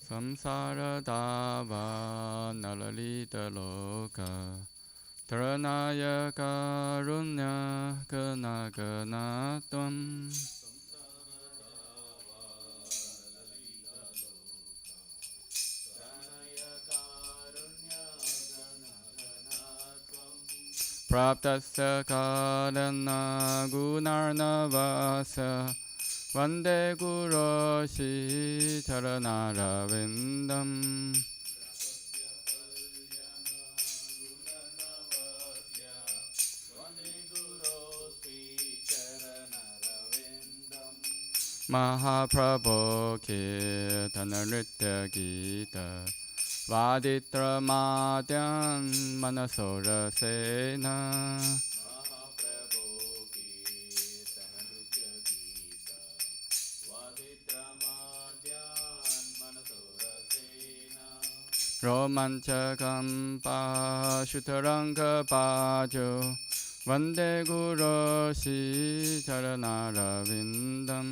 Samsara dava nalalita loka Taranaya karunya gana gana tvam Praptasya karana gunarnavasa Vande Guroshi Charanarvindam Mahaprabhu Kirtana Nritya Gita Vaditra Madhyan Manasora Sena Romanchakam Pashutaranga Pajo Vande Guroshi Charanarvindam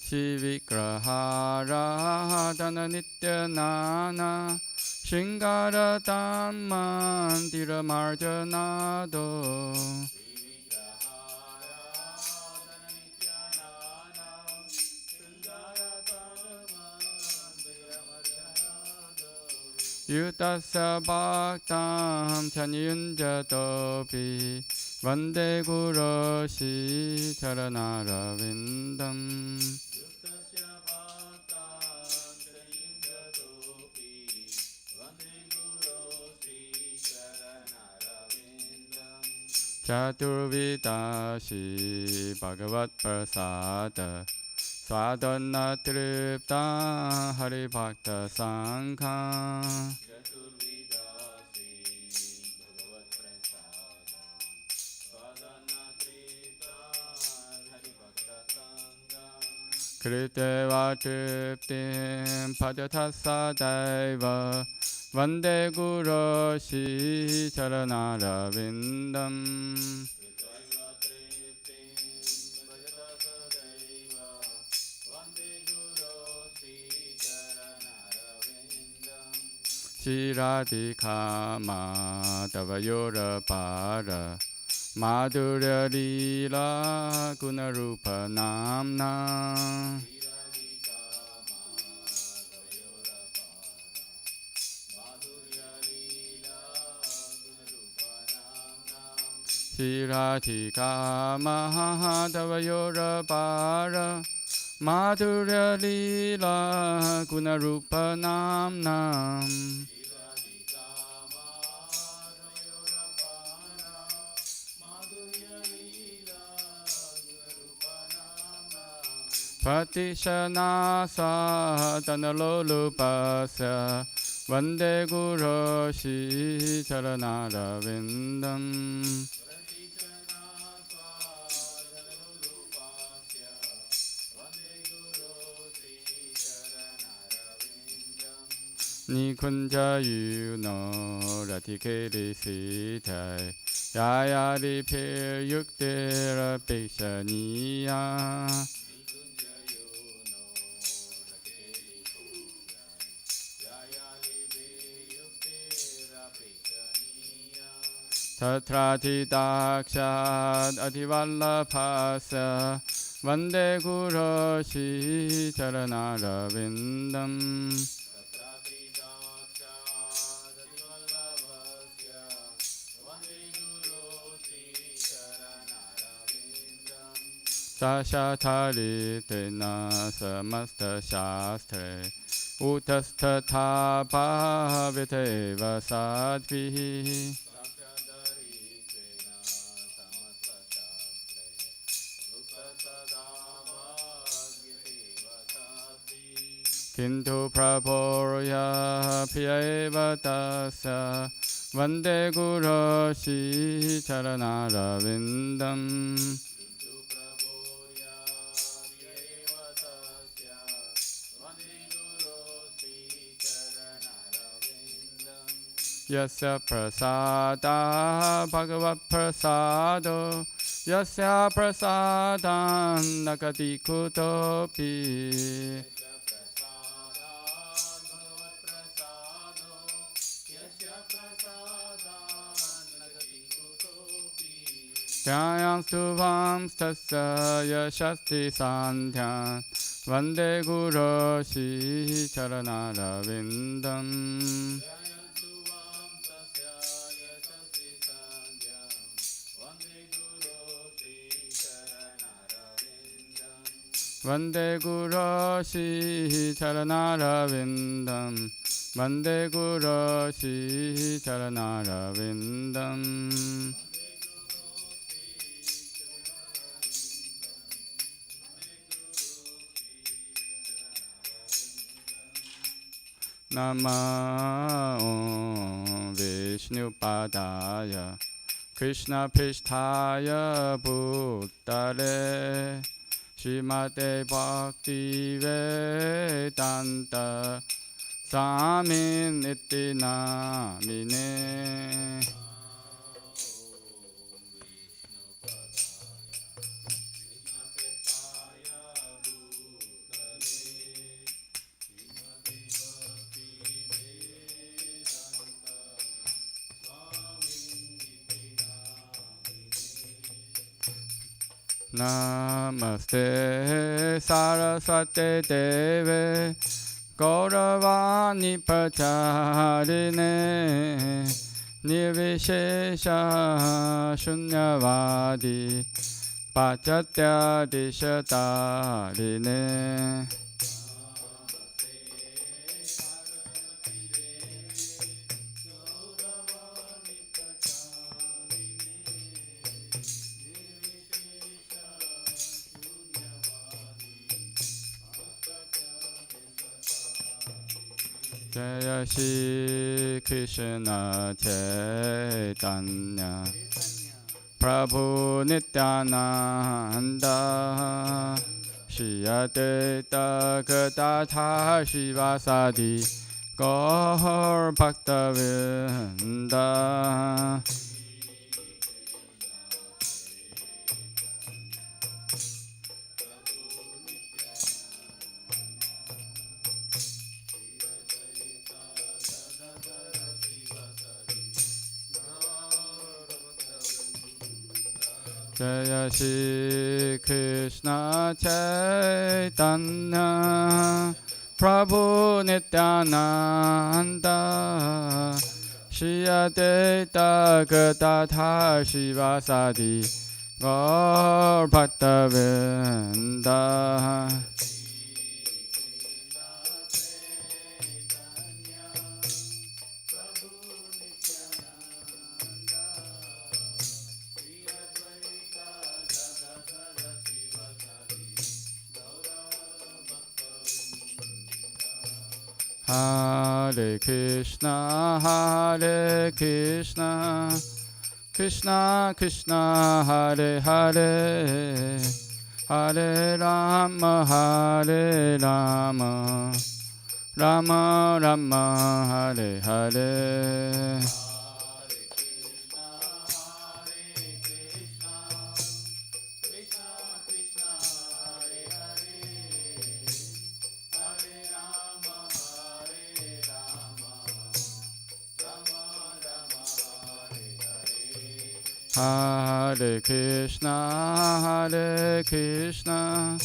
Shivikrahara Nitya Nana Shingara Mandira Marjanado Yutasya Bhaktam Chanyunjatopi Vande Guroshi Charanarvindam Chaturvidashi Bhagavat Prasada Swadana Tripta Hari Bhakta Sangha Kriteva Triptim Padyathasa Daiva Vande Guroshi Charanarvindam Shiradhika Madhavayora Para Madhurya Lila Gunarupa Namna Shiradhika Madhavayora Para Madhurya Lila Gunarupa Namnam Pratishanasa Tanalolupasya Vande Guroshi Charanarvindam Nikunja yuno ratikeli sitai Yayari pir yuktira pikshaniya Tatrati dakshad adhivallabhasya Vande Guroshi Charanarvindam Sashatari tena samasta shastre Utastatha bhaviteva sadvihi Kintu praporya piyeva tasya Vande Guroshi Charanarvindam Yasya prasada bhagavat prasado Yasya prasadam nagati kutopi Jayam stubham stasya yashasti sandhyam Vande Guru Shri Charanarvindam Vande Guru Shri Charanarvindam Vande Guru Shri Charanarvindam Namo Vishnupadaya Krishna Pristhaya Bhutale Srimate Bhakti Vedanta Swamin Iti Namine Namaste Saraswate Deve Gauravani Pacharine Nirvishesha Shunyavadi Pachatya Dishatarine Jaya Shri Krishna Chaitanya Prabhu Nityananda Shri Advaita Gadadhar Shivasadi Gaur Bhaktavinda Jaya Shri Krishna Chaitanya Prabhu Nityananda Shri Advaita Gadadhar Shivasadi Gaur Bhaktavinda Hare Krishna, Hare Krishna, Krishna Krishna, Hare Hare, Hare Rama, Hare Rama, Rama Rama, Hare Hare. Hare Krishna, Hare Krishna,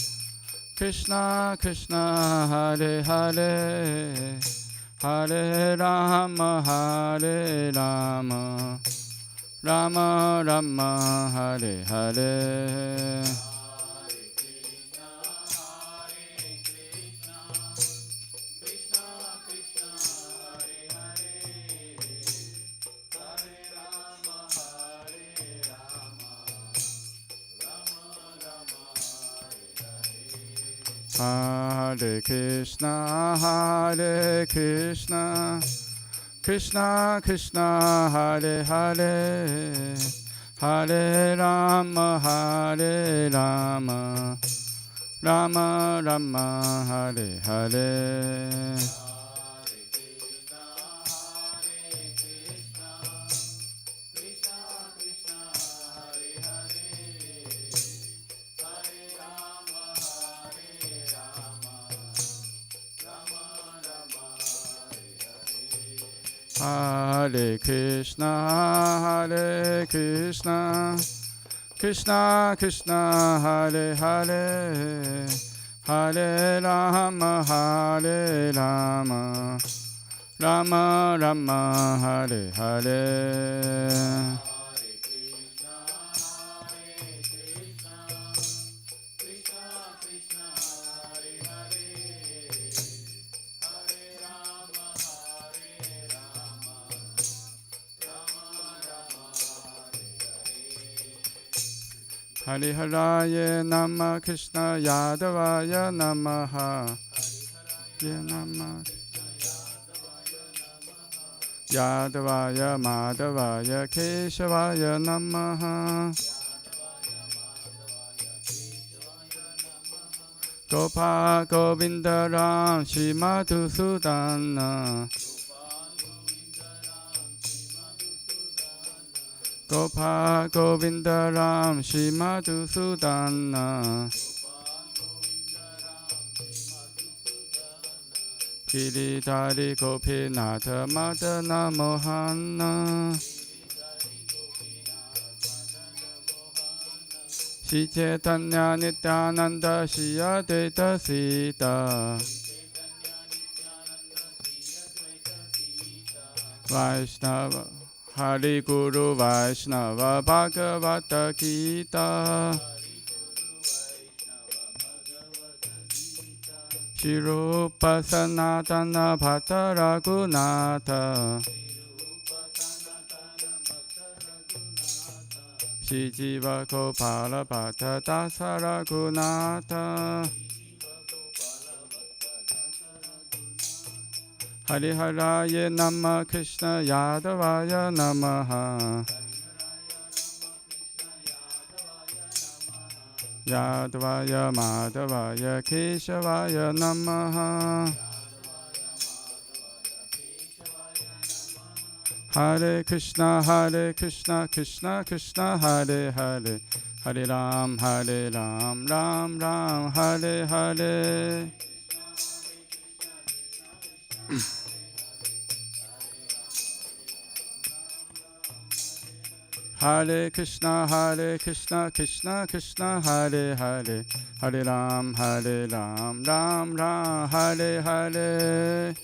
Krishna Krishna, Hare Hare, Hare Rama, Hare Rama, Rama Rama, Hare Hare. Hare Krishna, Hare Krishna, Krishna Krishna, Hare Hare, Hare Rama, Hare Rama, Rama Rama, Hare Hare. Hare Krishna, Hare Krishna, Krishna Krishna, Hare Hare, Hare Rama, Hare Rama, Rama Rama, Hare Hare. Hariharaya Nama Krishna Yadavaya Namaha Nama Yadavaya Madhavaya Keshavaya Namaha Gopa Govinda Ram Shri Madhusudana Gopa Govinda Ram Shri Madhusudana Giridhari Gopinatha Madana Mohana Shri Chaitanya Nityananda Shri Advaita Sita Vaishnava Hari Guru Vaishnava Bhagavata Gita Shri Rupa Sanatana Bhatta Raghunatha Shri Jiva Gopala Bhatta Dasa Raghunatha Hariharaya Nama Krishna Yadavaya Namaha Yadavaya Madhavaya Keshavaya Namaha Hare Krishna Krishna Krishna Hare Hare Hare Ram Ram Ram Hare Hare Hare Krishna Krishna Krishna Hare Hare Hare Ram Ram Ram Hare Hare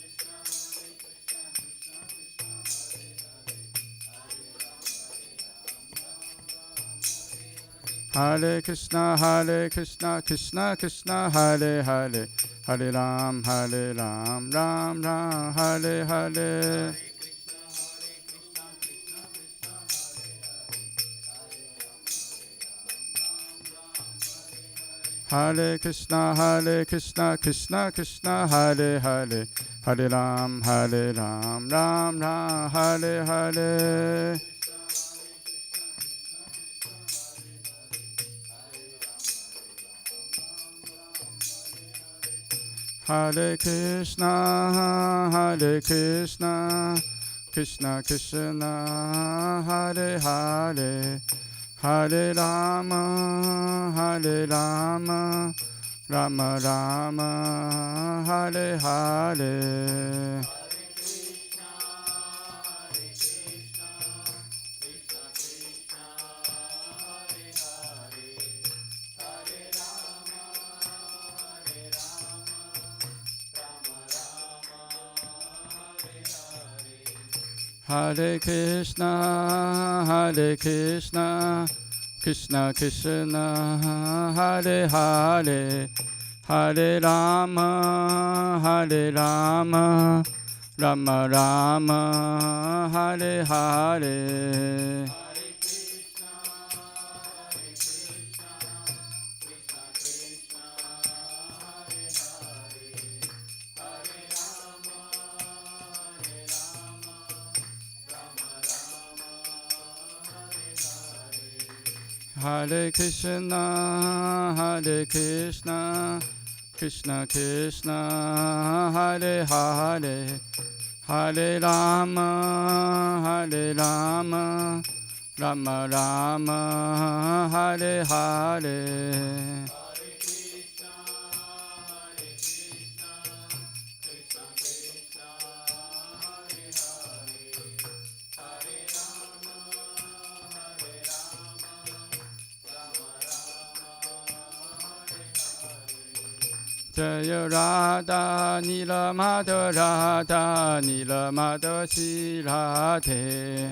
Hare Krishna Krishna Krishna Hare Hare Hare Ram Ram Ram Hare Hare Hare Krishna Krishna Krishna Hare Hare Hare Ram Ram Ram Hare Hare Hare Krishna Krishna Krishna Hare Hare Hare Rama Rama Rama Hare Hare Hare Krishna Krishna Krishna Hare Hare Hare Rama Rama Rama Hare Hare Hare Krishna Krishna Krishna Hare Hare Hare Rama Rama Rama Hare Hare Jaya Radha Nilamada Radha Nilamada Shirate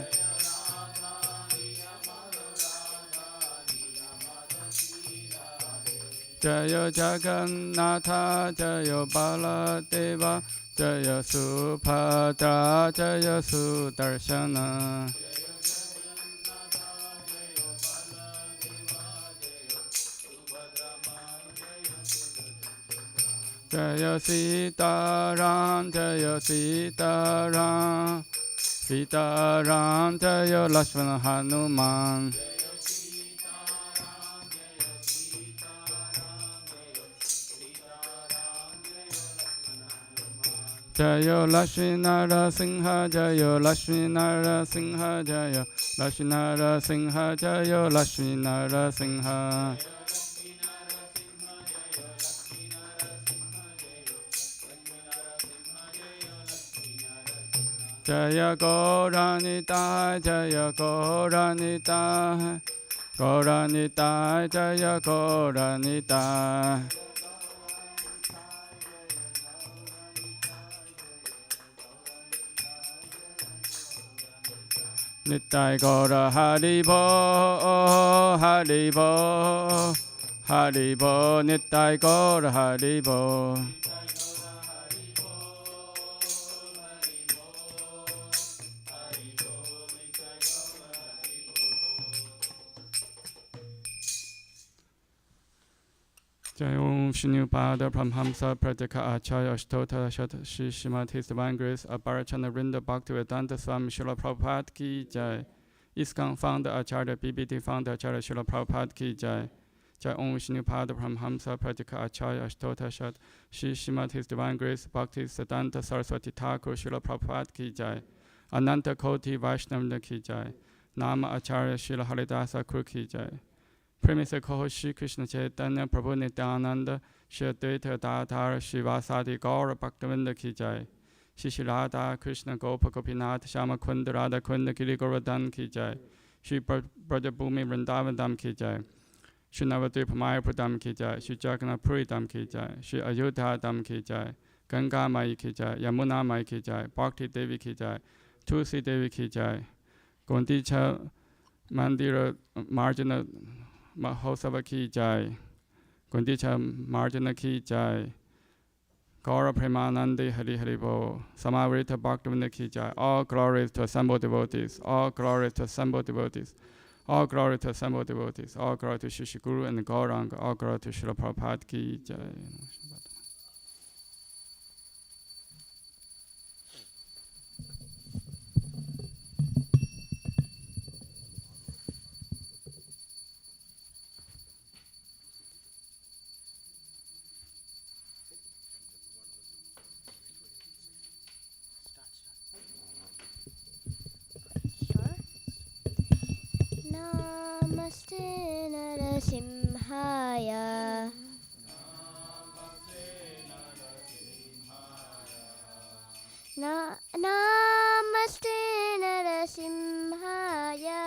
Jaya Jagannatha Jaya Baladeva Jaya Subhadra Jaya Sudarshana Jaya Sitaram Jaya Sitaram Sitaram Jaya Lakshmana Hanuman Jaya Lakshmi Narasingha Jaya Lakshmi Narasingha Jaya Lakshmi Narasingha Jaya Lakshmi Narasingha Jaya Gauranita Jaya Gauranita Gauranita Jaya Gauranita Nittai Gaura Haribo Haribo Haribo Nittai Gaura Haribo Jai Om Shripada Pramhamsa Prataka Acharya Ashtota Shat Shri Srimati His Divine Grace Abharachana Rinda Bhaktivedanta Swami Srila Prabhupada Ki Jai ISKCON founder Acharya BBT founder Acharya Srila Prabhupada Ki Jai Jai Om Shripada Pramhamsa Prataka Acharya Ashtota Shat Shri Srimati His Divine Grace Bhakti Siddhanta Saraswati Thakur Srila Prabhupada Ki Jai Ananta Koti Vaishnava Ki Jai Nama Acharya Srila Haridasa Kur Ki Jai Premise Koho Shri Krishna Chaitanya Prabhu Nityananda Shri Advaita Dadhar Shivasadi Gaura Bhaktivinoda Ki Jai Shri Shri Radha Krishna Gopa Gopinath Shama Kunda Radha Kunda Giri Govardhan Ki Jai Shri Braja Bhumi Vrindavan Dham Ki Jai Shri Navadvipa Mayapur Dham Ki Jai Shri Jagannath Puri Dham Ki Jai Shri Ayodhya Dham Ki Jai Ganga Mai Ki Jai Yamuna Mai Ki Jai Bhakti Devi Ki Jai Tulsi Devi Ki Jai Gundicha Mandira Marjana Mahosava Ki Jai Gundicha Marjana Ki Jai Gaura Premanandi Hari Haribo Samavrita Bhaktivinoda Ki Jai. All glories to assembled devotees. All glories to assembled devotees. All glory to assembled devotees. All glory to Shri Guru and Gauranga. All glory to Srila Prabhupada Ki Jai. Namaste Narasimhaya Namaste Narasimhaya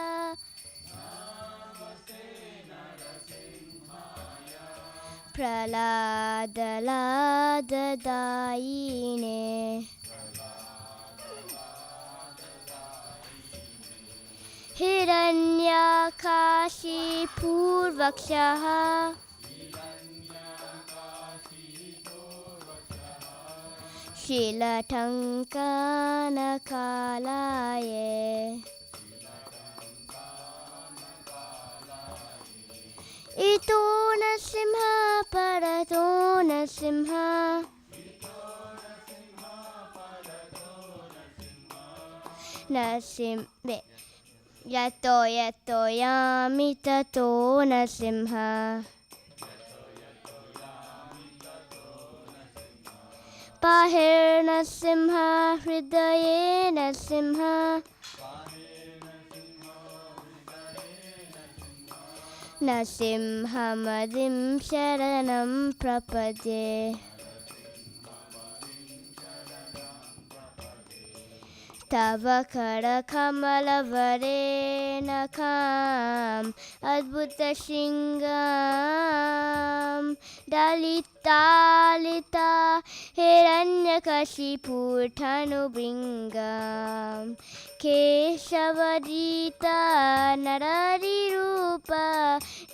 Pralada Lada Daine Hiranyakashi Purvakshaha Shilatankana Kalaye Ito Nasimha Parato Nasimha Nasimbe Yato yato yami tato nasimha Pahir nasimha hridaye nasimha Nasimha madim sharanam prapade तवकरकमलवरेणखाम् अद्भुतशृङ्गां दलितालिता हिरण्यकशिपुठनुभृङ्गां केशवदीता नररिरूपा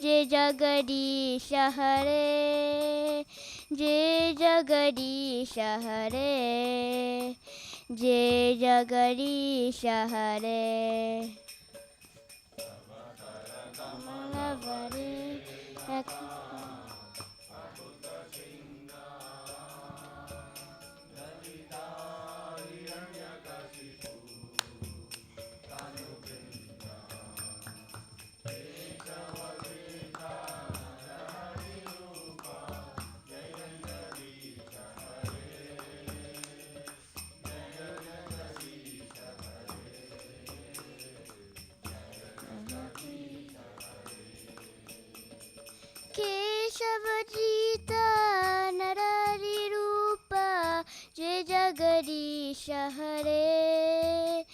जय जगदीश हरे जय जगदीश हरे जय जगदीश हरे केशवजीता नररिरूपा जय जगदीश हरे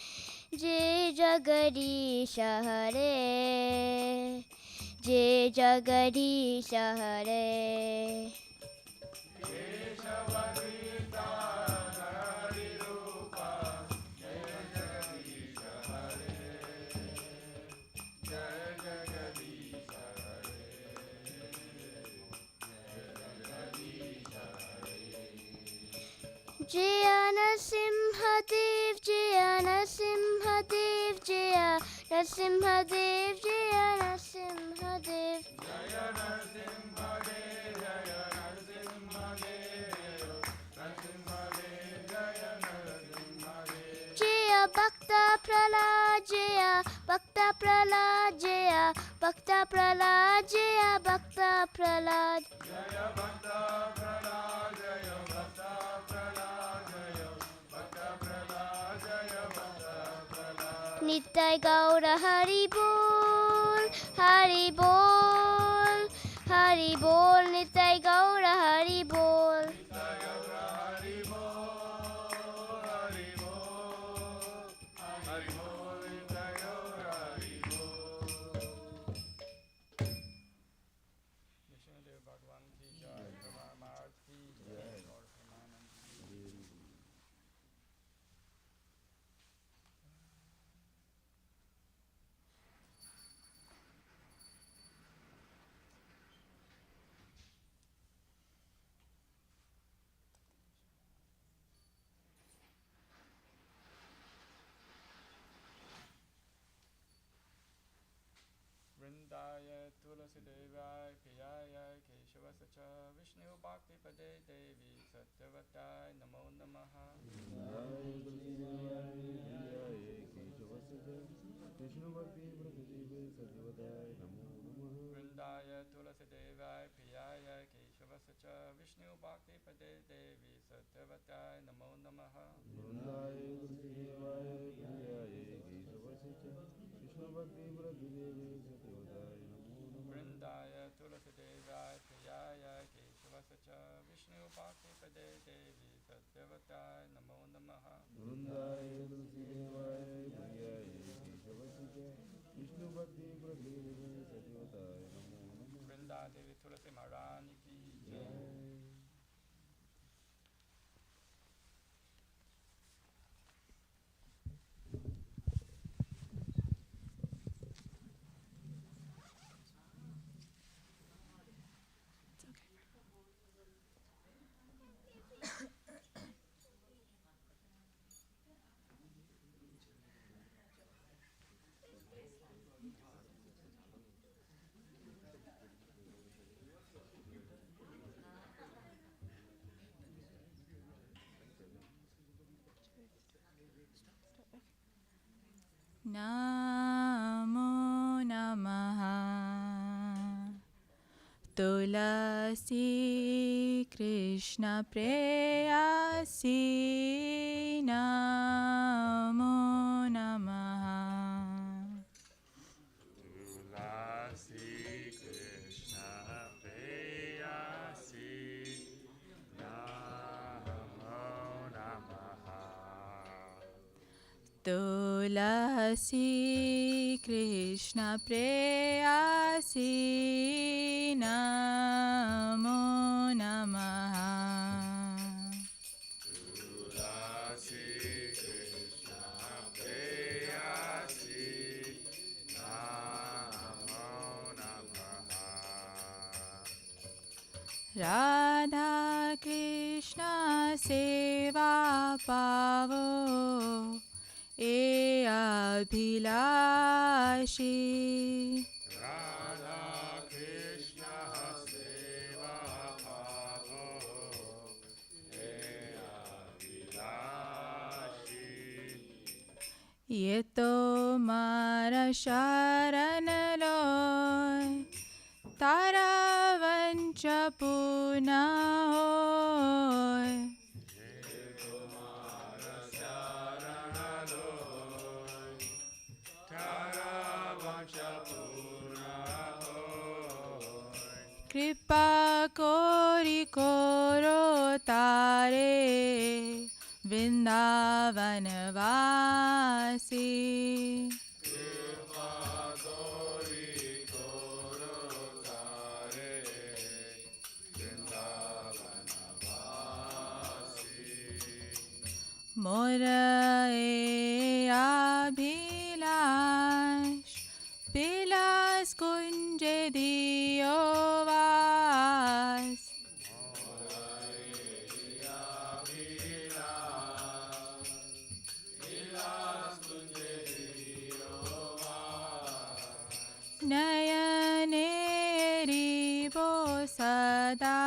जय जगदीश हरे जय जगदीश हरे जय नरसिंहदेव जय नरसिंहदेव जय नरसिंहदेव जय नरसिंहदेव जय भक्त प्रहलाद जय भक्त प्रहलाद जय भक्त प्रहलाद जय भक्त प्रहलाद नित्य गौर हरि बोल हरि बोल हरि बोल नित्य गौर हरि बोल विष्णुदेव भगवान की जय मंगला आरती जय और परमानंद की वृंदाय तुलसीदेवाय प्रियाय केशवस्य च विष्णु भक्तिपदे देवी सत्यवताय नमो नमः वृंदाय तुलसीदेवाय प्रियाय केशवस्य च विष्णु भक्तिपदे देवी सत्यवताय नमो नमः वृंदाय तुलसीदेवाय प्रियाय केशवस्य च विष्णु भक्तिपदे देवी सत्यवताय नमो नमः वृंदा देवी तुलसी महारानी की जय नमो नमः तुलसी कृष्ण प्रेयसी नमो नमः तुलसी कृष्ण प्रेयसी नमो नमः तुलसी कृष्ण प्रेयसी नमो नमः। राधा कृष्ण सेवा पावो ए अभिलाषी। ये तो मारा शरण लोय तारा वंच पुना होय। कृपा कोरि कोरो तारे वृंदावन वासी। मोर ए अभिलाष विलास कुंज दियो वास। नयने रिवो सदा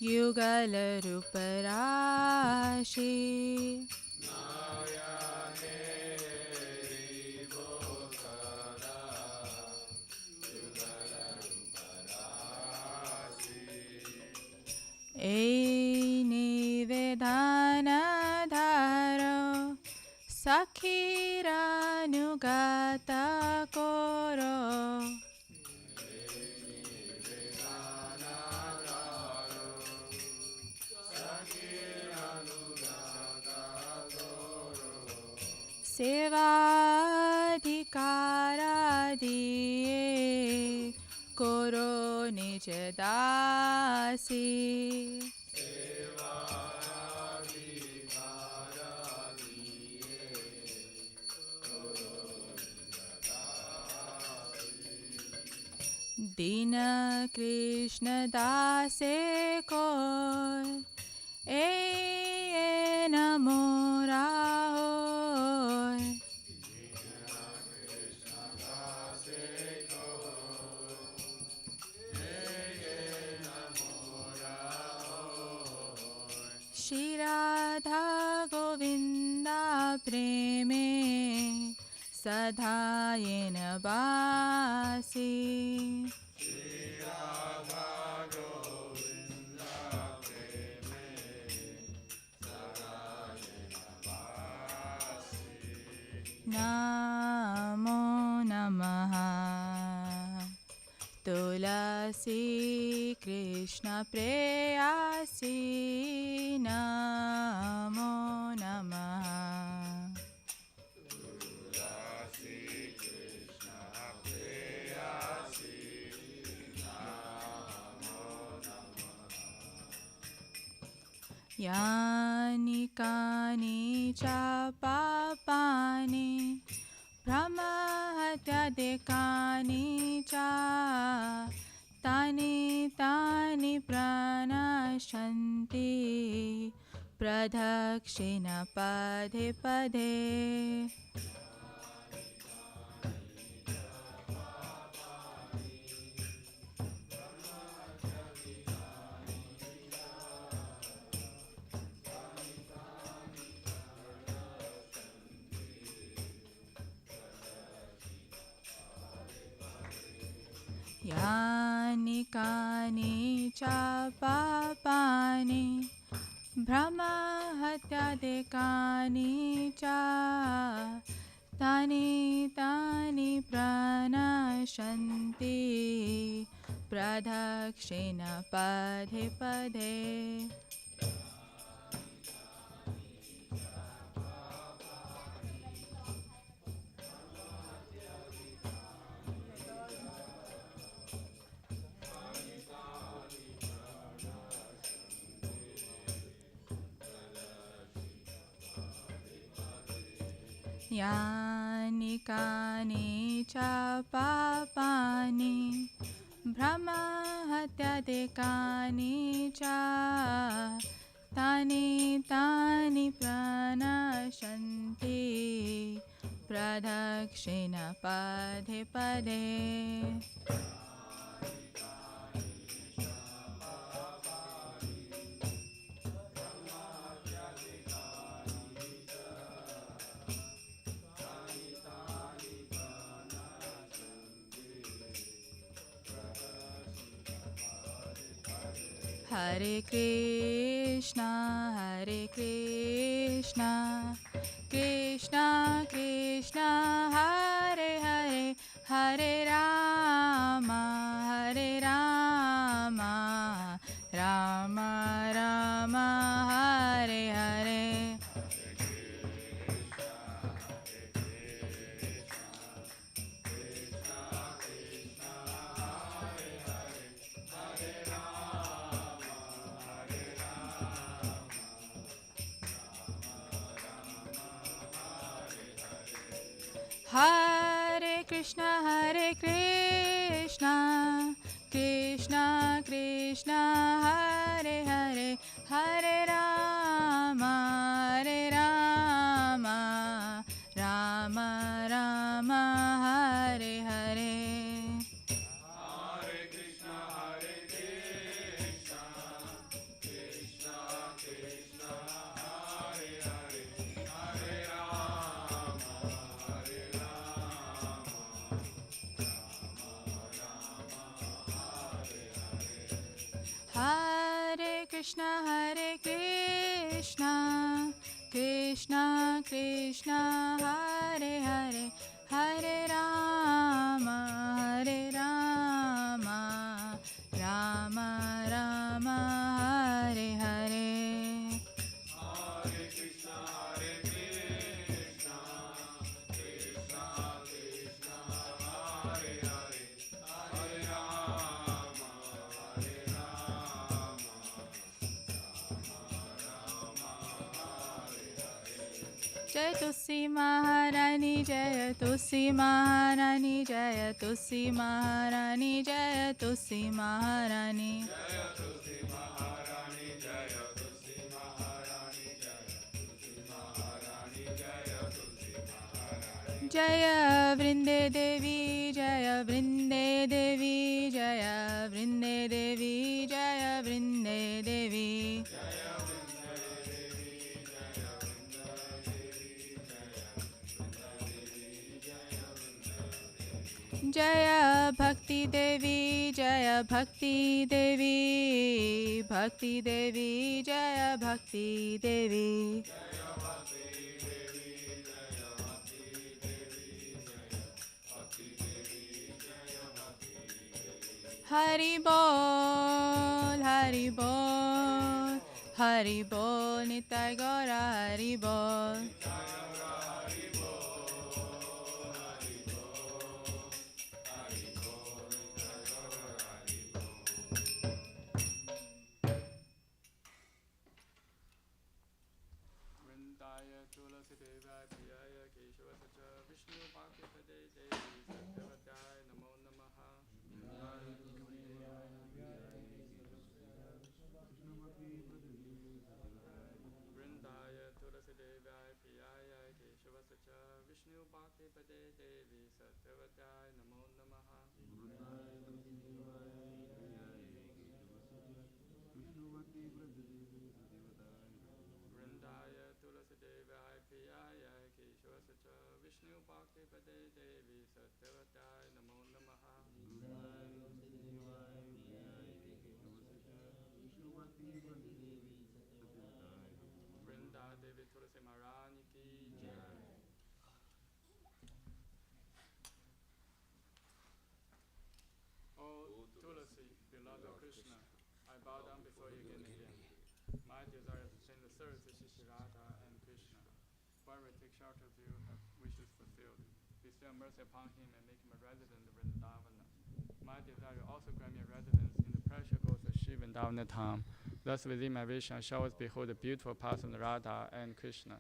युगल रूप राशि। ए निवेदन धारो सखीरानुगत कोरो। सेवाधिकारा दिए कोरो निज दासी। दीन कृष्ण दासे को ए नमो राहोय। श्री राधा गोविंदा प्रेमे सदा येन बासी। नमो नमः। तुलसी कृष्ण प्रेयसी नमो नमः। यानि कानि च पापानि ब्रह्महत्यादिकानि च तानि तानि प्रणश्यन्ति प्रदक्षिण पदे पदे। यानि कानि च पापानि ब्रह्महत्यादिकानि च तानि तानि प्रणश्यन्ति प्रदक्षिण पदे पदे। यानि कानि च पापानि भ्रमहत्यादिकानि च तानि तानि प्रणश्यन्ति प्रदक्षिण पदे पदे Hare Krishna, Krishna Krishna, Hare Hare, Hare Rama, Rama Rama, Hare Hare. Hare Krishna, Krishna Krishna, Hare Hare, Hare Rama, Rama Rama, Hare Hare. Hare Krishna, Krishna Krishna, Hare Hare, Hare Rama, Hare Krishna, Krishna Krishna, Hare Hare, Hare Rama, Rama Rama, Hare Hare. Hare Krishna, Krishna Krishna, Hare Hare, Hare Rama, Jai Tulsi Maharani, Jai Tulsi Maharani, Jai Tulsi Maharani, Jai Tulsi Maharani. Jaya Vrinde Devi, Jaya Vrinde Devi, Jaya Vrinde Devi, Jaya Vrinde Devi. Jaya Bhakti Devi, Jaya Bhakti Devi, Bhakti Devi, Jaya Bhakti Devi. Hari Bol, Hari Bol, Hari Bol, Nitai Gaura Hari Bol. Vrindaya Tulasi Devaya Priyaya Keshava Sacha Vishnu Bhakti Pade Devi Satyavadaya Namo Namaha. Vrindaya Tulasi Devaya Priyaya Keshava Sacha Vishnu Bhakti Pade Devi Satyavadaya Namo Namaha. Vrindaya Tulasi Devaya Priyaya Keshava Sacha Vishnu Bhakti Pade Devi Satyavadaya Namo Namaha. Vrinda Devi Tulasi Maharani Ki Jai. Oh Tulasi, beloved of Krishna, I bow down before you again and again. My desire is to sing the service of Shri Radha and Krishna. Whoever takes shelter of you have wishes fulfilled. Bestow mercy upon him and make him a resident of Vrindavana. My desire also grant me a residence in the precious groves of Shri Vrindavana Dham. Thus within my vision I shall always behold the beautiful person Radha and Krishna.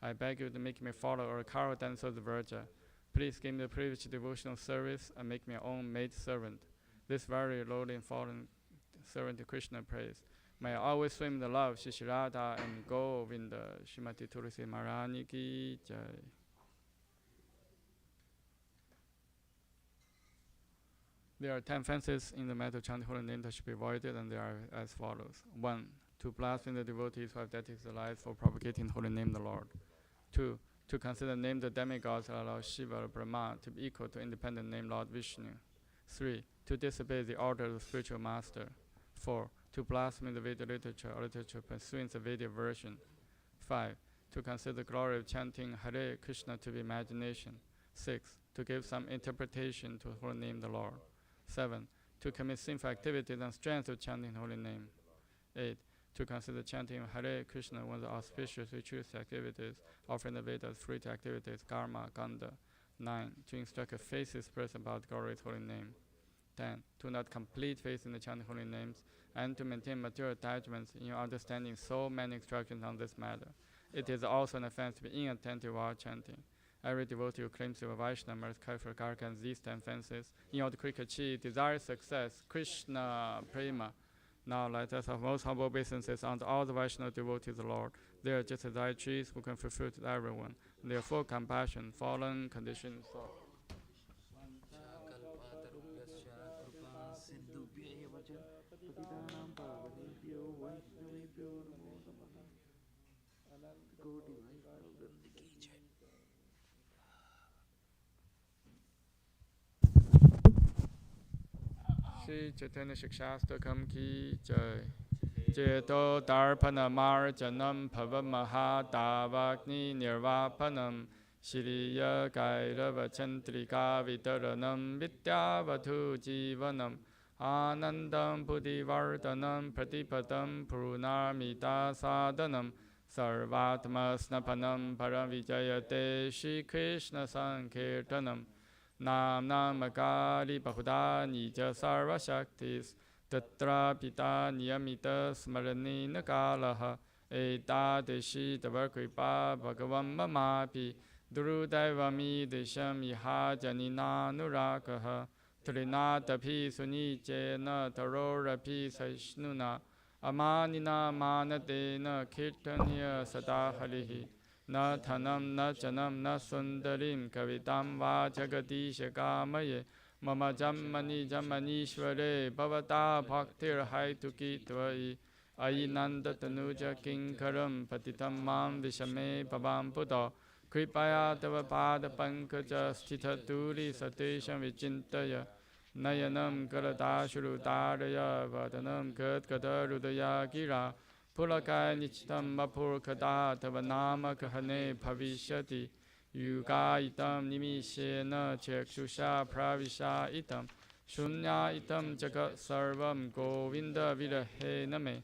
I beg you to make me follow or carol dance of the Virgin. Please give me the privileged devotional service and make me your own maid servant. This very lowly and fallen servant Krishna prays. May I always swim in the love Shri Radha and Govinda. Srimati Tulsi Maharani ki jai. There are 10 offenses in the matter of chanting holy name that should be avoided, and they are as follows. 1. To blaspheme the devotees who have dedicated their lives for propagating holy name the Lord. 2. To consider name the demigods that allow Shiva or Brahma to be equal to independent name Lord Vishnu. 3. To disobey the order of the spiritual master. 4. To blaspheme the Vedic literature or literature pursuing the Vedic version. 5. To consider the glory of chanting Hare Krishna to be imagination. 6. To give some interpretation to the holy name the Lord. 7. To commit sinful activities and strength of chanting holy name. 8. To consider chanting Hare Krishna one of the auspicious ritual activities, offering the Vedas fruit activities, karma, ganda. 9. To instruct a faithless person about God's holy name. 10. To not complete faith in the chanting holy names, and to maintain material attachments in your understanding so many instructions on this matter. It is also an offense to be inattentive while chanting. Every devotee who claims to be a Vaishnava must carefully guard against these 10 offenses in order to quickly achieve desired success. Krishna Prema. Now let us have most humble obeisances unto all the Vaishnava devotees of the Lord. They are just as thy trees who can fulfill to everyone. They are full of compassion, fallen, conditioned soul. Shri Chaitanya Shikshastakam ki jai. Jeto Darpana Marjanam Pavamaha Davagni Nirvapanam Shriya Kairava Chantrika Vitaranam Vidyavatu Jivanam Anandam Buddhivardhanam Pratipadam Purnamita Sadhanam Sarvatma Snapanam Paravijayate Shri Krishna Sankirtanam Nam Namakali Bahuda Nija Sarva Shaktis Tatra Pita Niyamita Smarani Nakalaha Etadeshi Tavakripa Bhagavam Mamapi Durudevami Desham Iha Janina Nurakaha Trinatapi Sunichena Tarorapi Saishnuna Amanina Manadena Kirtanya Sadaharihi Na Thanam Na Chanam Na Sundarim Kavitam Va Jagatisha Kamaye Mama Jammani Jammanishware Bhavata Bhaktir Haituki Tvai Ainanda Tanuja Kinkaram Patitam Mam Vishame Pavam Puto Kripaya Tava Pada Pankaja Sthitaturi Satesham Vichintaya Nayanam Karadashuru Taraya Vadanam Katkata Rudaya Gira Pulakai Nichitam Mapur Kada Tava Nama Kahane Bhavishyati Yuga itam nimishena chekshusha pravisha itam shunya itam jagat sarvam govinda virahe name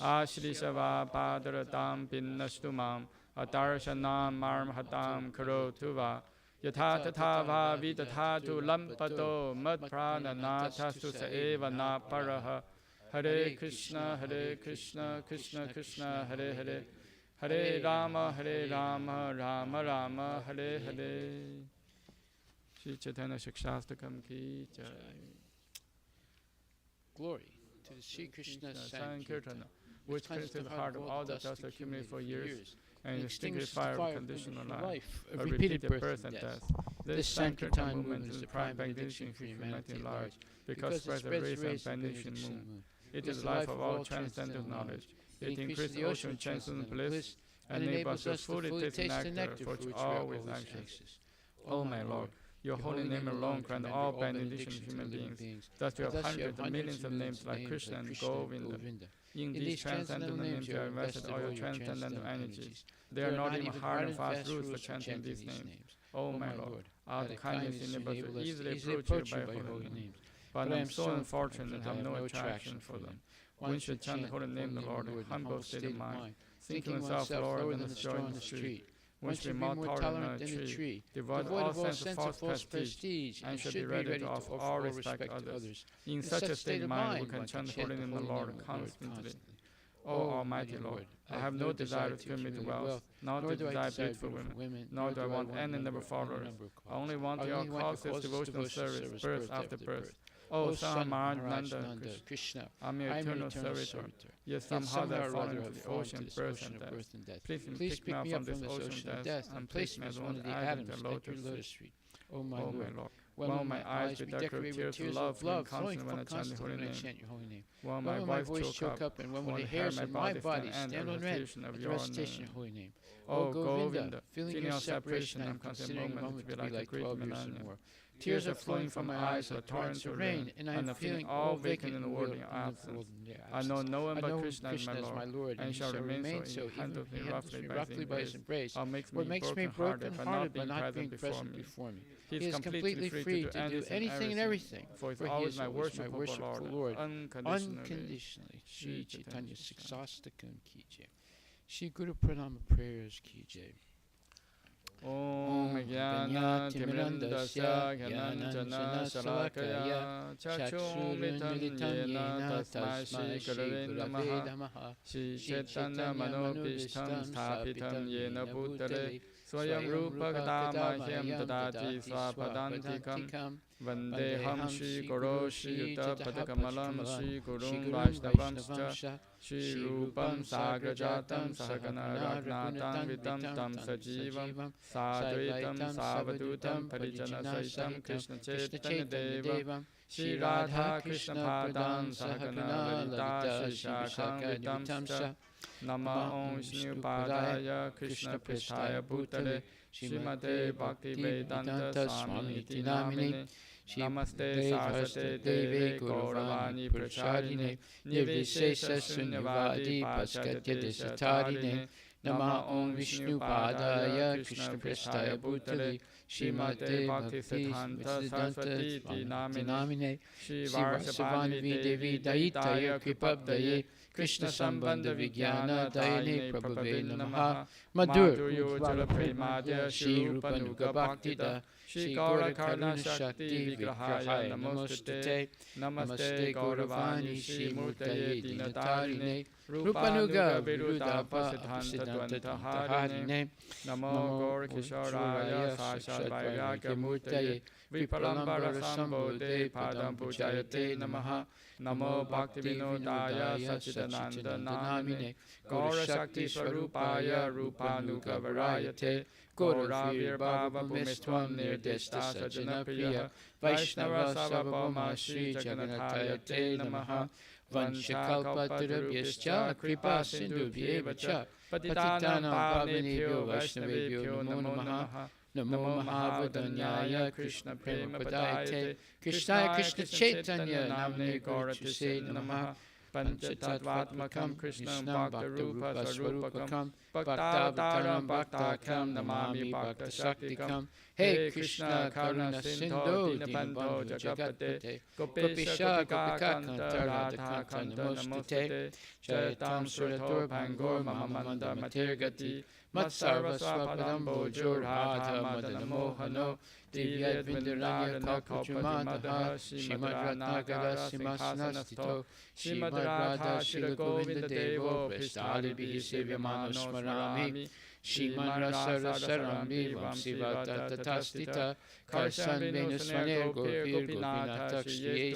ashrishava padaratam pinnashtumam atarshanam marmhatam karotuva yatha tatha va vidathatu lampato madprananathastu sa eva na paraha Hare Krishna Krishna Krishna Hare Hare Hare Rama, Rama Rama, Hare Hare. Shri Chaitanya Shikshastakam ki jai. Glory to Sri Krishna Sankirtana, which cleanses the heart of all the dust accumulated for years and extinguishes fire of conditional life, of repeated birth and death. This Sankirtan movement is the prime benediction for humanity at large, because it spreads the race and benediction movement. It is the life of all transcendental knowledge. It increases the ocean of transcendental bliss and enables us to fully taste the nectar for which we are always anxious. O my Lord, your holy name alone grants all benediction to human beings. Thus you have hundreds of millions of names like Krishna and Govinda. In these transcendental names you have invested all your transcendental energies. There are not even hard and fast rules for chanting these names. O my Lord, out of kindness enables us to easily approach you by holy names. But I am so unfortunate and have no attraction for them. One should chant the holy name of the Lord in humble state of mind, thinking oneself lower than the straw in the street. One should be more tolerant than a tree, devoid of all sense of false prestige, and should be ready to offer all respect to others. In such a state of mind, we can chant the holy name of the Lord constantly. O Almighty Lord, I have no desire to accumulate wealth, nor do I desire beautiful women, nor do I want any number of followers. I only want your causeless devotional service, birth after birth. O Son of Maharaj Nanda Krishna, I'm your eternal servitor. Yet somehow I have fallen into the ocean of birth and death. Please pick me up from this ocean of death and place me as one of the atoms at your lotus feet. O my Lord, while my eyes be decorated with tears of love flowing when I chant your holy name, while my voice choke up, and when the hairs of my body stand on end at the recitation of your holy name. O Govinda, feeling your separation, I am considering a moment to be like 12 years or more. Tears are flowing from my eyes like torrents of rain, and I am feeling all vacant in the world in your absence. I know no one but Krishna is my Lord, and shall remain so. He handles me roughly by his embrace, what makes me broken-hearted by not being present before me. He is completely free to do anything and everything, for he is always my worshipful Lord, unconditionally. Shri Chaitanya Siksastakam Ki Jai. Shri Guru Pranama Prayers Ki Jai. Om Jnana Timirandasya Jnananjana Shalakaya Chakshumritam Yena Tasmai Shri Gurave Namaha. Shri Chaitanya Manobhishtam Sthapitam Yena Bhutale Swayam Rupa Kadamahyam Dadati Swapadantikam Vandeham Shri Guru Shri Yuta Padakamalam Shri Gurum Vaishnavamscha Shri Rupam Sagrajatam Sahagana Ragnatam Vitam Tam Sajivam Sadvaitam Savadutam Parijana Saitam Krishna Chaitanya Devam Shri Radha Krishna Padam Sahagana Lalita Shri Shakam Vitam Nama Om Shri Padaya Krishna Prishthaya Bhutale Srimate Bhakti Vedanta Swami Iti Namine Namaste Sarasate Deve Gauravani Pracharine Nirvishesha Sunyavadi Paschatya Desatarine Nama Om Vishnu Padaya Krishna Prishthaya Bhutale Srimate Bhakti Siddhanta Saraswati Iti Namine Shri Varsavani Devi Daitaya Kripabdaye Krishna Sambandha Vijnana Dayane Prabhave Namaha Madhuryo Jala Premadya Shri Rupanuga Bhaktida Shri Gaura Karna Shakti Vigrahaya Namostate Namaste Gauravani Shri Murtaye Dinatarine Rupanuga Virudapa Siddhanta Harine Namo Gaura Kishoraya Sasha Vairagya Murtaye Vipalambara Sambodhe Padam Pujayate Namaha Namo Bhakti Vinodaya Sachidananda Namine Gaura Shakti Swarupaya Rupanuga Varayate Gauravir Bhava Bhumistvam Nirdishta Sajanapriya Vaishnava Savabhoma Shri Jagannatayate Namaha Vanchakalpatarabhyascha Kripa Sindhubhyevacha Patitanam Pavanebhyo Vaishnavebhyo Namo Namaha Namo Mahavadanyaya Krishna Prema Padayate Krishnaya Krishna Chaitanya Namne Gauratise Namaha Panchatattvatmakam Krishnam Bhakta Rupa Svarupakam Bhaktavataram Bhaktakam Namami Bhakta Shaktikam Hey Krishna Karuna Sindho Dinabandho Jagapate Gopisha Gopikakanta Radha Kanta Namostate Jaitam Suratur Bhangor Mahamanda Matirgati Matsarva Swapadam Bojur Radha Madana Mohano Divyad Vindaranya Kalpajumadaha Shrimad Ratnagara Simhasana Stito Shrimad Radha Shira Govinda Devo Pristali Bihi Sevyamano Smarami Shrimad Rasa Rasarambi Vamsiva Tatatastita Karsan Venusvaner Gopir Gopinata Shri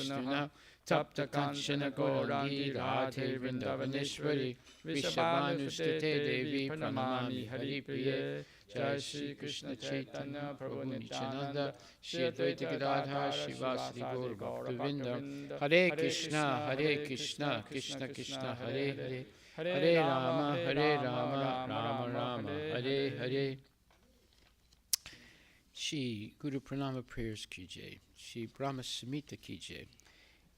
Tapta Kanchana Gaurangi Radhe Vrindavaneshwari Vishabhanustate Devi Pranamami Hari Priye Jai Shri Krishna Chaitanya Prabhu Nityananda Shri Advaita Gadadhar Shivasadi Gaur Bhaktavinda Hare Krishna Krishna Krishna Hare Hare Hare Rama Rama Rama Hare Hare. Shri Guru Pranama Prayers Ki Jai. Shri Brahma Samhita Ki Jai.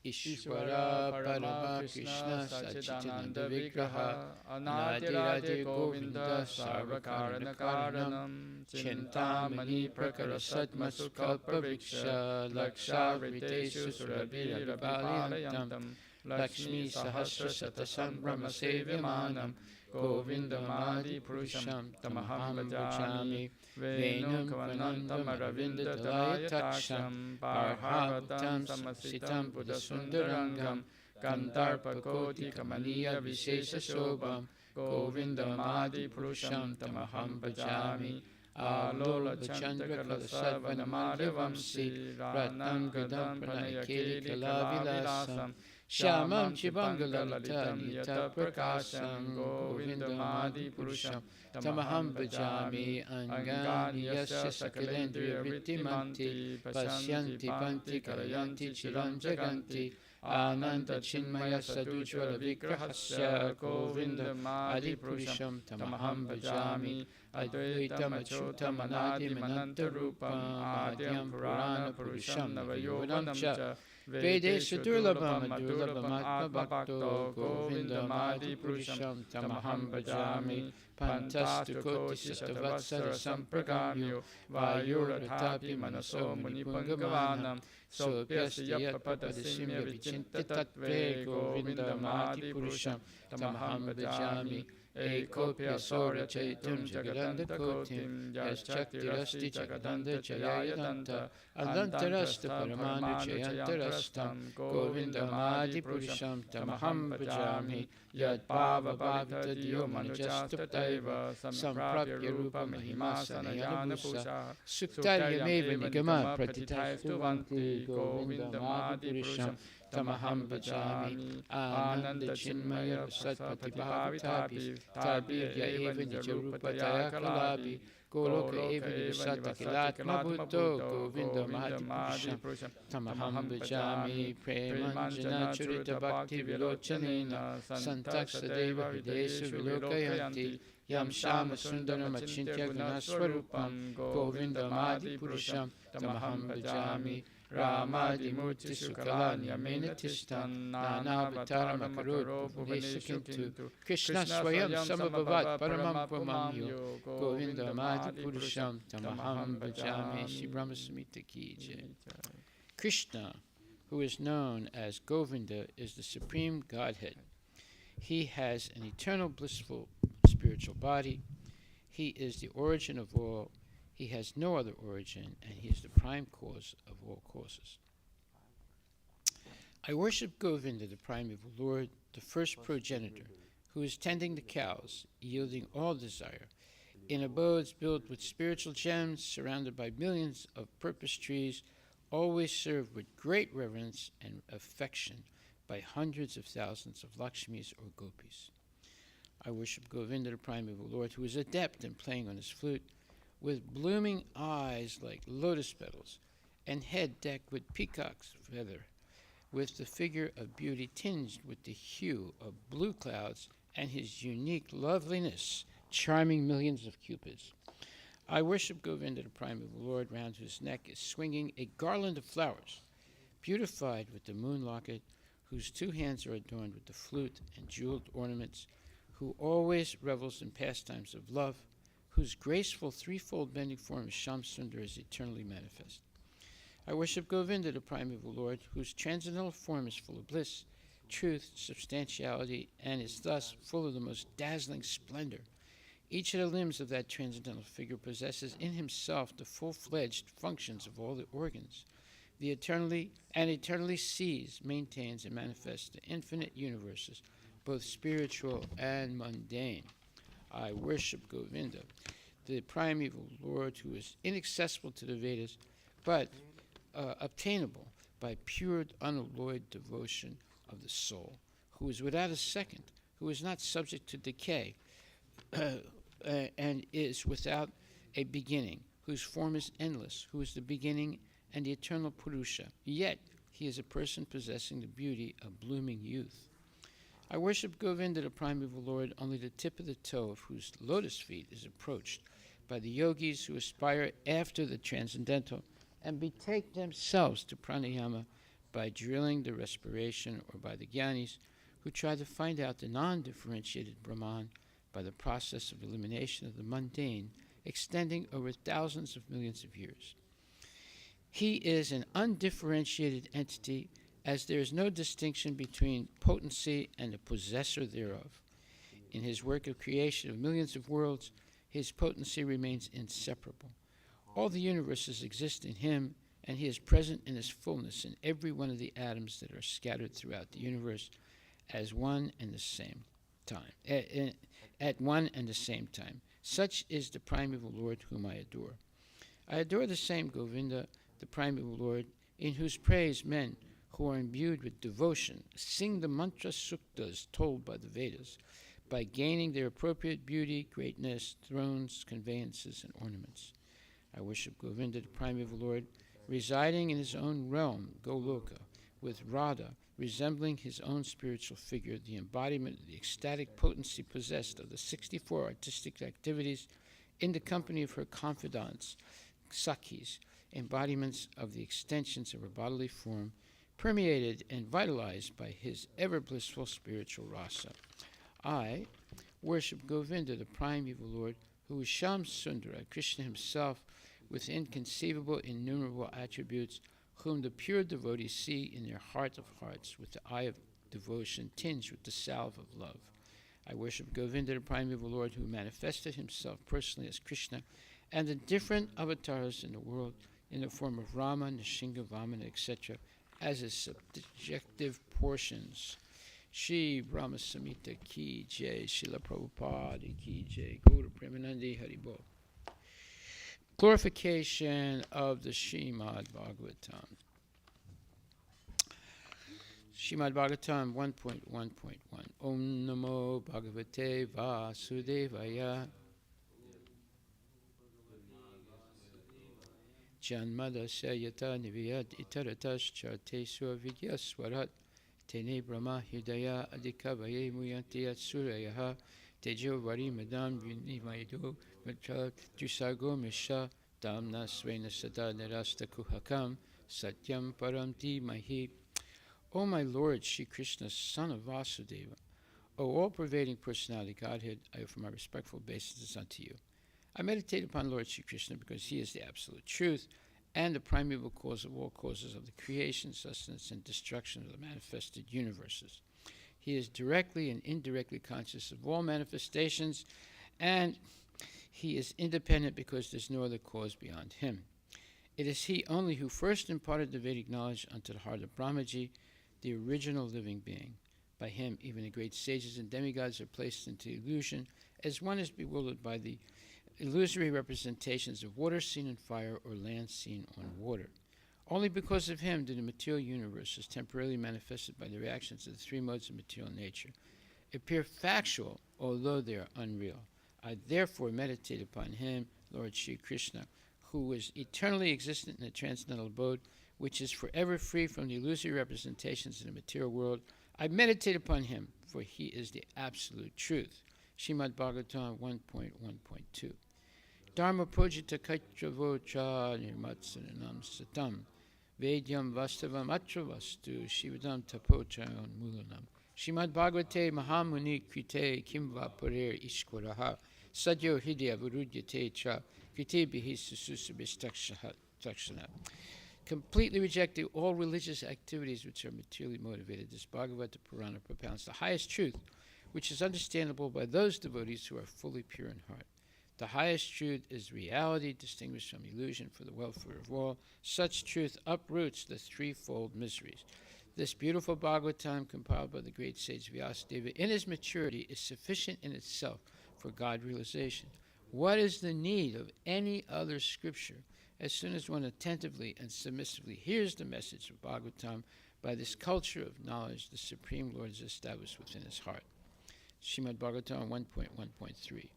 Ishvara Parama Krishna Sachidananda Vigraha Anadirade Govinda Sarvakarana Karanam Chintamani Prakara Satma Sukalpa Viksha Laksha Riteshu Surabhira Balayantam Lakshmi Sahasra Satasam Brahma Sevyamanam Govinda Madi Purusham Tamaham Bhajami Venum Kavanantam Aravinda Dalaya Taksham Parhavatam Samasitam Buddha Sundarangam Kandarpakoti Kamaniya Vishesha Shobham Govindamadi Purusham Tamaham Bhajami Alola Chandrakala Sarvanamaryavamsi Ratnam Gadam Pranayakeli Kalavilasam Shyamam Chibangalalitam Yata Prakasham Govindamadi Purusham Tamaham Bhajami Angani Yasya Sakalendriya Vrittimanti Pasyanti Panti Karayanti Chiram Jaganti Ananta Chinmaya Sadujvala Vigrahasya Govindam Adi Purusham Tamaham Bhajami Advaitam Achyutam Anadim Anantarupam Adyam Purana Purusham Navayovanam Cha Vedesha Durlabham Adurlabham Atma Bhakto Govindam Adi Purusham Tamaham Bhajami Pantastu Koti Shatavatsara Sampragamyo Vayuratapi Manaso Munipungavanam Sopyasya Papadasimya Vichinta Tattve Govindam Adi Purusham Tamaham Bhajami Ekopya Sorya Chaitum Jagadanda Kotim Yaschakti Rasti Jagadanda Chayayadanta Adantarasta Paramandu Chayantarastam Govindam Adi Purusham Tamaham Bhajami Yad Bhava Bhavita Diyo Manujasta Daiva Samprapya Rupa Mahimasana Yana Pusha Suktarya Meva Nigama Pratitaistu Vanti Govindam Adi Purusham Tamaham Bhajami Ananda Chinmaya Satpati Bhavitapi Tabi Eva Nijarupa Tayakalabi Goloka Eva Nivasata Kilatma Bhutto Govinda Mahadi Purusham Tamaham Bhajami Premanjana Churita Bhakti Vilochanena Santaksa Deva Hrideshu Vilokayanti Yam Shama Sundaram Achintya Gunaswarupam Govinda Mahadi Purusham Tamaham Bhajami Ramadi Murti Sukalanya Menatishtan Nanavataram Akarur Bhuvaneshakintu Krishna Swayam Samabhavat Paramam Pramamyo Govinda Madi Purusham Tamaham Bhajami. Shri Brahma Samhita Ki Jai. Krishna, who is known as Govinda, is the supreme Godhead. He has an eternal blissful spiritual body. He is the origin of all. He has no other origin, and he is the prime cause of all causes. I worship Govinda, the primeval Lord, the first progenitor, who is tending the cows, yielding all desire, in abodes built with spiritual gems, surrounded by millions of purpose trees, always served with great reverence and affection by hundreds of thousands of Lakshmis or Gopis. I worship Govinda, the primeval Lord, who is adept in playing on his flute, with blooming eyes like lotus petals, and head decked with peacock's feather, with the figure of beauty tinged with the hue of blue clouds, and his unique loveliness charming millions of cupids. I worship Govinda, the primeval Lord, round whose neck is swinging a garland of flowers, beautified with the moon locket, whose two hands are adorned with the flute and jeweled ornaments, who always revels in pastimes of love, whose graceful threefold bending form of Shamsundar is eternally manifest. I worship Govinda, the primeval Lord, whose transcendental form is full of bliss, truth, substantiality, and is thus full of the most dazzling splendor. Each of the limbs of that transcendental figure possesses in himself the full-fledged functions of all the organs. The eternally sees, maintains, and manifests the infinite universes, both spiritual and mundane. I worship Govinda, the primeval Lord, who is inaccessible to the Vedas, but obtainable by pure, unalloyed devotion of the soul, who is without a second, who is not subject to decay, and is without a beginning, whose form is endless, who is the beginning and the eternal Purusha. Yet he is a person possessing the beauty of blooming youth. I worship Govinda, the primeval Lord, only the tip of the toe of whose lotus feet is approached by the yogis who aspire after the transcendental and betake themselves to pranayama by drilling the respiration, or by the jnanis who try to find out the non-differentiated Brahman by the process of elimination of the mundane, extending over thousands of millions of years. He is an undifferentiated entity, as there is no distinction between potency and the possessor thereof. In his work of creation of millions of worlds, his potency remains inseparable. All the universes exist in him, and he is present in his fullness in every one of the atoms that are scattered throughout the universe as one and the same time, at one and the same time. Such is the primeval Lord whom I adore. I adore the same Govinda, the primeval Lord, in whose praise men who are imbued with devotion sing the mantra suktas told by the Vedas, by gaining their appropriate beauty, greatness, thrones, conveyances, and ornaments. I worship Govinda, the primeval Lord, residing in his own realm, Goloka, with Radha, resembling his own spiritual figure, the embodiment of the ecstatic potency possessed of the 64 artistic activities, in the company of her confidants, Sakhis, embodiments of the extensions of her bodily form, permeated and vitalized by his ever blissful spiritual rasa. I worship Govinda, the primeval Lord, who is Sham Sundara, Krishna himself, with inconceivable, innumerable attributes, whom the pure devotees see in their heart of hearts, with the eye of devotion tinged with the salve of love. I worship Govinda, the primeval Lord, who manifested himself personally as Krishna, and the different avatars in the world in the form of Rama, Nishinga, Vamana, etc., as his subjective portions. Shri Brahma Samhita Ki Jai, Srila Prabhupada Ki Jai, Gaura Premanandi Haribol. Glorification of the Srimad Bhagavatam. Srimad Bhagavatam 1.1.1. Om Namo Bhagavate Vasudevaya. Janmadasya yata niviyat itaratas chartesu vidyaswarat tene brahma hidaya adikavaye muyanti atsurayaha tejo vari madam vinimaydo vatra jusago misha damna svena sada nirasta kuhakam satyam paramti mahi. O my Lord, Shri Krishna, son of Vasudeva, O all-pervading personality Godhead, I offer my respectful obeisances unto you. I meditate upon Lord Shri Krishna because he is the absolute truth and the primeval cause of all causes of the creation, sustenance, and destruction of the manifested universes. He is directly and indirectly conscious of all manifestations, and he is independent because there is no other cause beyond him. It is he only who first imparted the Vedic knowledge unto the heart of Brahmaji, the original living being. By him, even the great sages and demigods are placed into illusion, as one is bewildered by the illusory representations of water seen in fire or land seen on water. Only because of him do the material universes, temporarily manifested by the reactions of the three modes of material nature, appear factual, although they are unreal. I therefore meditate upon him, Lord Shri Krishna, who is eternally existent in the transcendental abode, which is forever free from the illusory representations in the material world. I meditate upon him, for he is the absolute truth. Srimad Bhagavatam 1.1.2. Dharma projita kaitravocha nirmatsanam satam vedyam vastavam atravastu shivadam tapochayon mulanam. Srimad Bhagavate Mahamuni Krite Kimva Parer Ishkwaraha Sadyo Hidya Varudyate Cha Krite Bihi Sususabhistakshana. Completely rejecting all religious activities which are materially motivated, this Bhagavata Purana propounds the highest truth, which is understandable by those devotees who are fully pure in heart. The highest truth is reality, distinguished from illusion for the welfare of all. Such truth uproots the threefold miseries. This beautiful Bhagavatam, compiled by the great sage Vyasadeva in his maturity, is sufficient in itself for God realization. What is the need of any other scripture? As soon as one attentively and submissively hears the message of Bhagavatam, by this culture of knowledge, the Supreme Lord is established within his heart. Srimad Bhagavatam 1.1.3.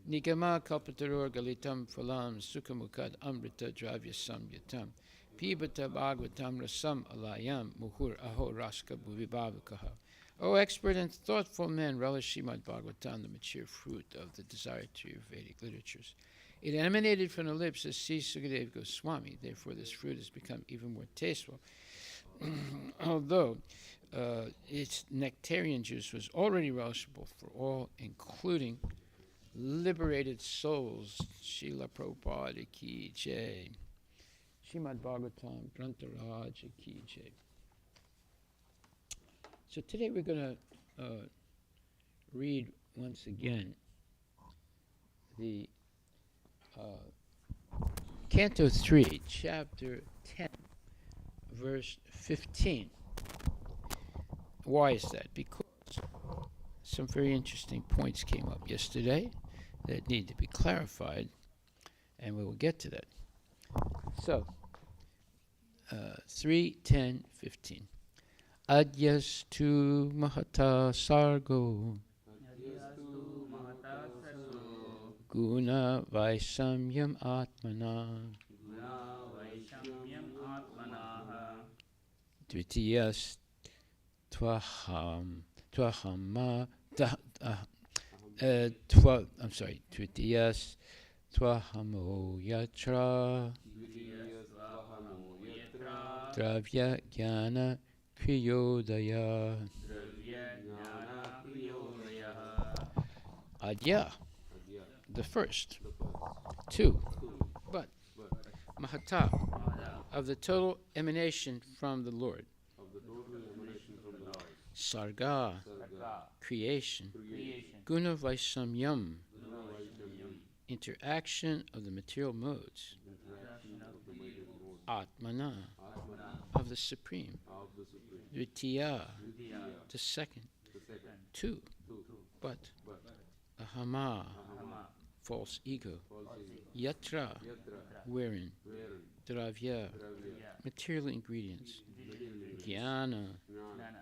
Nigama kalpataror galitam phalam sukhamukad amrita dravya samyatam pibata bhagavatam rasam alayam muhur aho raska bhuvibhavakaha. O expert and thoughtful men, relish Srimad Bhagavatam, the mature fruit of the desired tree of Vedic literatures. It emanated from the lips of Sri Sukadeva Goswami, therefore this fruit has become even more tasteful. Although its nectarian juice was already relishable for all, including liberated souls. Srila Prabhupada Ki Jai. Srimad Bhagavatam Grantaraj Ki Jai. So today we're going to read once again the Canto 3, Chapter 10, verse 15. Why is that? Because some very interesting points came up yesterday that need to be clarified, and we will get to that. So, 3, 10, 15. Adyastu mahata sargo guna vaisamyam atmana dvitiyas twahama dvitiyas twahamo yatra dravya jnana kriyodaya. Adya, the first. 2, but mahata, of the total emanation from the Lord. Sarga, creation. Guna vaisamyam, interaction of the material modes. Atmana, of the supreme. Dvitiya, the second. 2, but ahama, false ego. Yatra, wherein. Dravya, material ingredients. Jnana,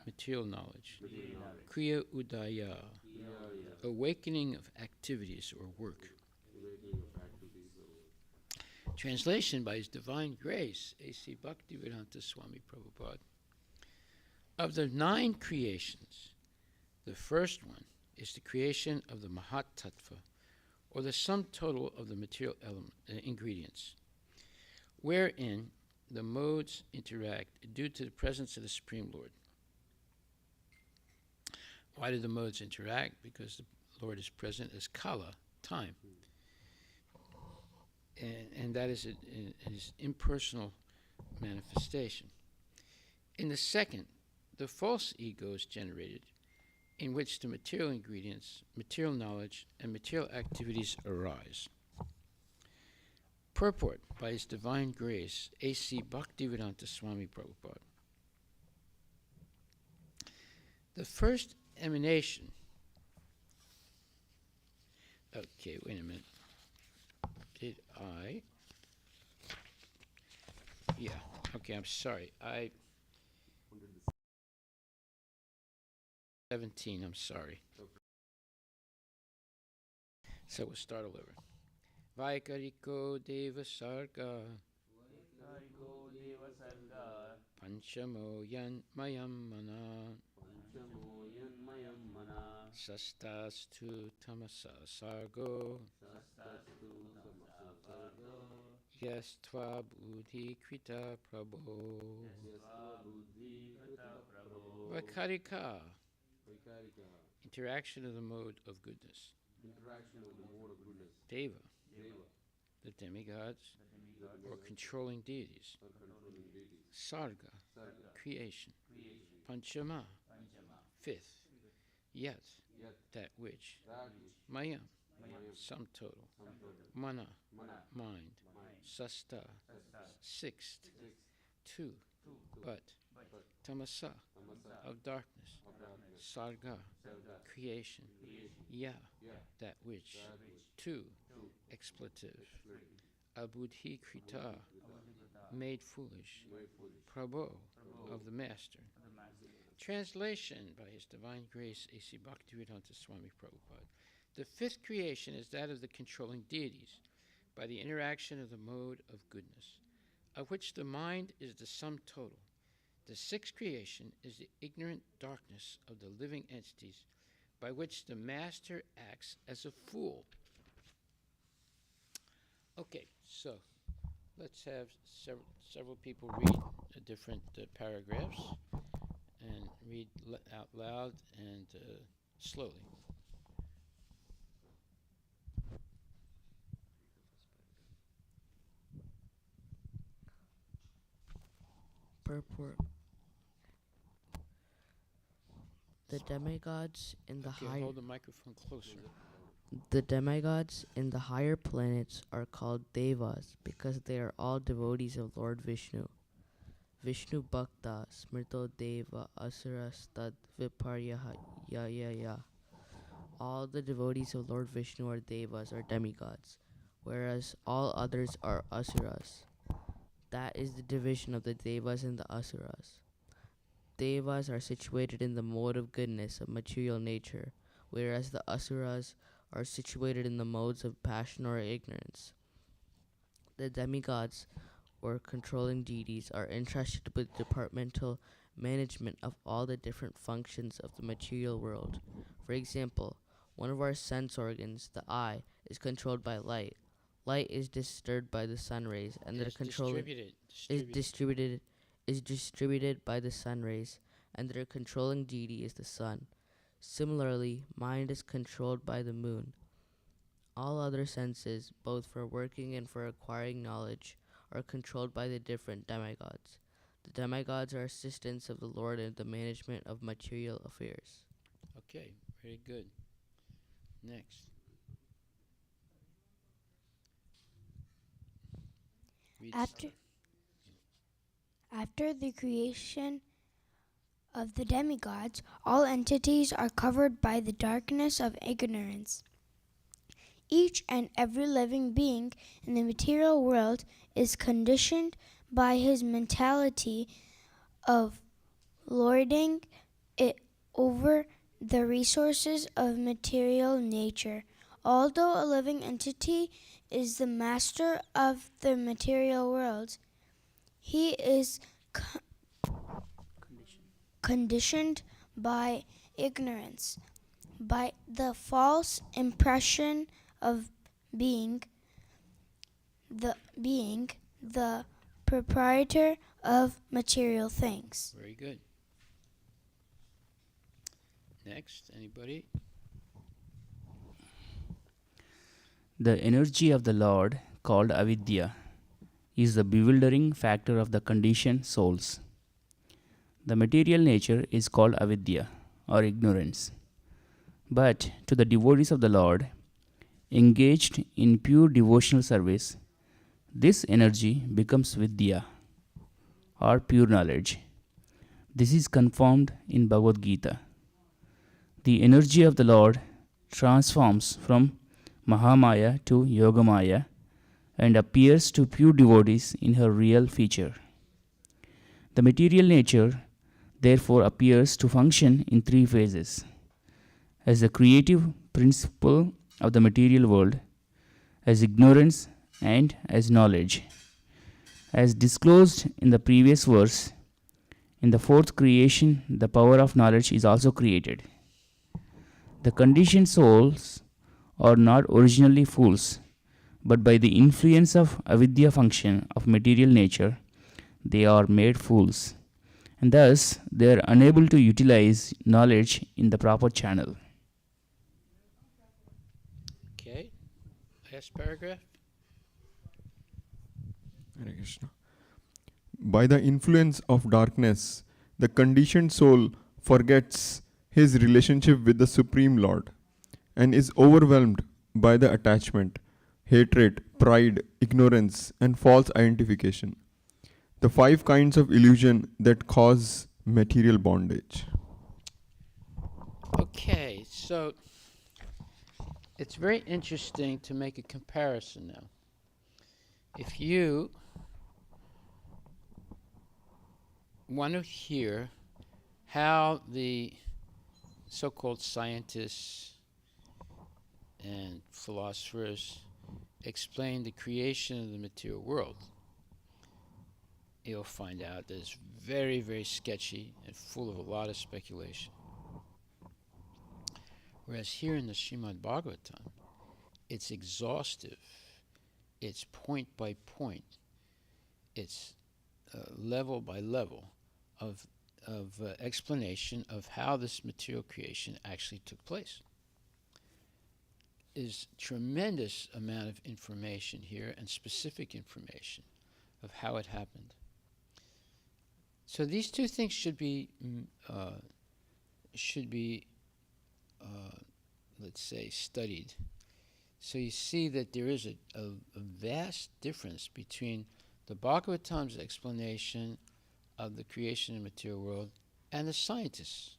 material knowledge. Kriya udaya, awakening of activities or work. Translation by His Divine Grace, A.C. Bhaktivedanta Swami Prabhupada. Of the 9 creations, the first one is the creation of the Mahat Tattva, or the sum total of the material ingredients, wherein the modes interact due to the presence of the Supreme Lord. Why do the modes interact? Because the Lord is present as Kala, time. And that is his impersonal manifestation. In the second, the false ego is generated, in which the material ingredients, material knowledge, and material activities arise. Purport by His Divine Grace, A.C. Bhaktivedanta Swami Prabhupada. The first emanation. Okay, wait a minute. Did I? Yeah, okay, I'm sorry. 17, I'm sorry. So we'll start all over. Vaikariko Deva Sarga Panchamo Yan Mayam Mana Sastastu Tamasa Sargo Yes Tva Buddhi Krita Prabho Vaikarika, interaction of the mode of goodness. Deva, the demigods or controlling deities. Sarga, creation. Panchama, fifth. Yet, that which. Mayam, sum total. Mana, mind. Sasta, sixth. 2, but. Tamasa, of darkness. Sarga, creation. Ya, that which. 2, expletive. Abudhi krita, made foolish. Prabho, of the Master. Translation by His Divine Grace, A.C. Bhaktivedanta Swami Prabhupada. The fifth creation is that of the controlling deities, by the interaction of the mode of goodness, of which the mind is the sum total. The sixth creation is the ignorant darkness of the living entities, by which the Master acts as a fool. Okay, so let's have several people read different paragraphs, and read out loud and slowly. Purport. The demigods in the Okay, higher hold the microphone closer. The demigods in the higher planets are called devas because they are all devotees of Lord Vishnu. Vishnu Bhakta Smrito Deva Asuras Tad Viparyaha Ya. All the devotees of Lord Vishnu are devas or demigods, whereas all others are asuras. That is the division of the devas and the asuras. Devas are situated in the mode of goodness of material nature, whereas the asuras are situated in the modes of passion or ignorance. The demigods, or controlling deities, are entrusted with departmental management of all the different functions of the material world. For example, one of our sense organs, the eye, is controlled by light. Light is disturbed by the sun rays, and the Yes, controlling distributed. is distributed by the sun rays, and their controlling deity is the sun. Similarly, mind is controlled by the moon. All other senses, both for working and for acquiring knowledge, are controlled by the different demigods. The demigods are assistants of the Lord in the management of material affairs. Okay, very good. Next. Read After, after the creation of the demigods, all entities are covered by the darkness of ignorance. Each and every living being in the material world is conditioned by his mentality of lording it over the resources of material nature. Although a living entity is the master of the material world, he is conditioned by ignorance, by the false impression of being the proprietor of material things. Very good. Next, anybody? The energy of the Lord, called avidya, is the bewildering factor of the conditioned souls. The material nature is called avidya, or ignorance. But to the devotees of the Lord, engaged in pure devotional service, this energy becomes vidya, or pure knowledge. This is confirmed in Bhagavad Gita. The energy of the Lord transforms from Mahamaya to Yogamaya and appears to pure devotees in her real feature. The material nature therefore appears to function in three phases: as the creative principle of the material world, as ignorance, and as knowledge. As disclosed in the previous verse, in the fourth creation, the power of knowledge is also created. The conditioned souls are not originally fools, but by the influence of avidya function of material nature, they are made fools, and thus they are unable to utilize knowledge in the proper channel. Okay. Last paragraph. Hare Krishna. By the influence of darkness, the conditioned soul forgets his relationship with the Supreme Lord and is overwhelmed by the attachment, hatred, pride, ignorance, and false identification. The 5 kinds of illusion that cause material bondage. Okay, so it's very interesting to make a comparison now. If you want to hear how the so-called scientists and philosophers explain the creation of the material world, you'll find out that it's very, very sketchy and full of a lot of speculation. Whereas here in the Srimad Bhagavatam, it's exhaustive, it's point by point, it's level by level of explanation of how this material creation actually took place. There's tremendous amount of information here and specific information of how it happened. So these two things should be let's say, studied. So you see that there is a vast difference between the Bhagavatam's explanation of the creation of the material world and the scientist's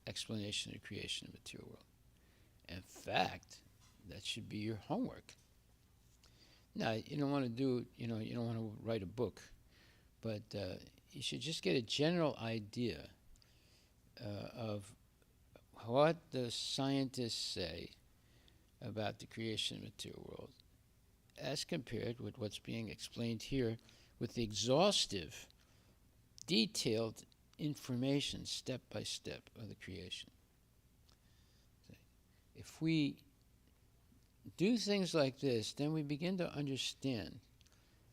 explanation of the creation of the material world. In fact, that should be your homework. Now, you don't want to do, you don't want to write a book, but you should just get a general idea of what the scientists say about the creation of the material world as compared with what's being explained here with the exhaustive, detailed information step by step of the creation. If we do things like this, then we begin to understand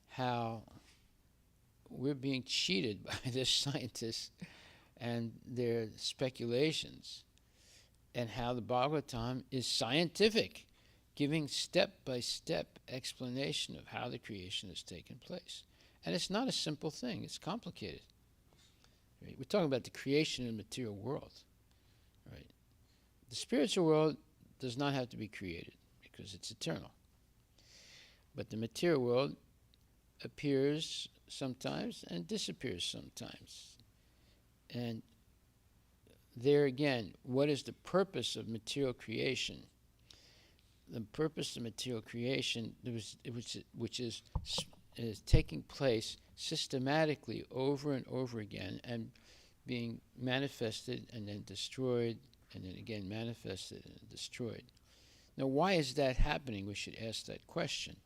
how we're being cheated by the scientists and their speculations, and how the Bhagavatam is scientific, giving step-by-step explanation of how the creation has taken place. And it's not a simple thing, it's complicated. Right? We're talking about the creation of the material world. Right? The spiritual world does not have to be created because it's eternal. But the material world appears sometimes and disappears sometimes. And there again, what is the purpose of material creation? The purpose of material creation, which is taking place systematically over and over again and being manifested and then destroyed and then again manifested and destroyed. Now, why is that happening? We should ask that question.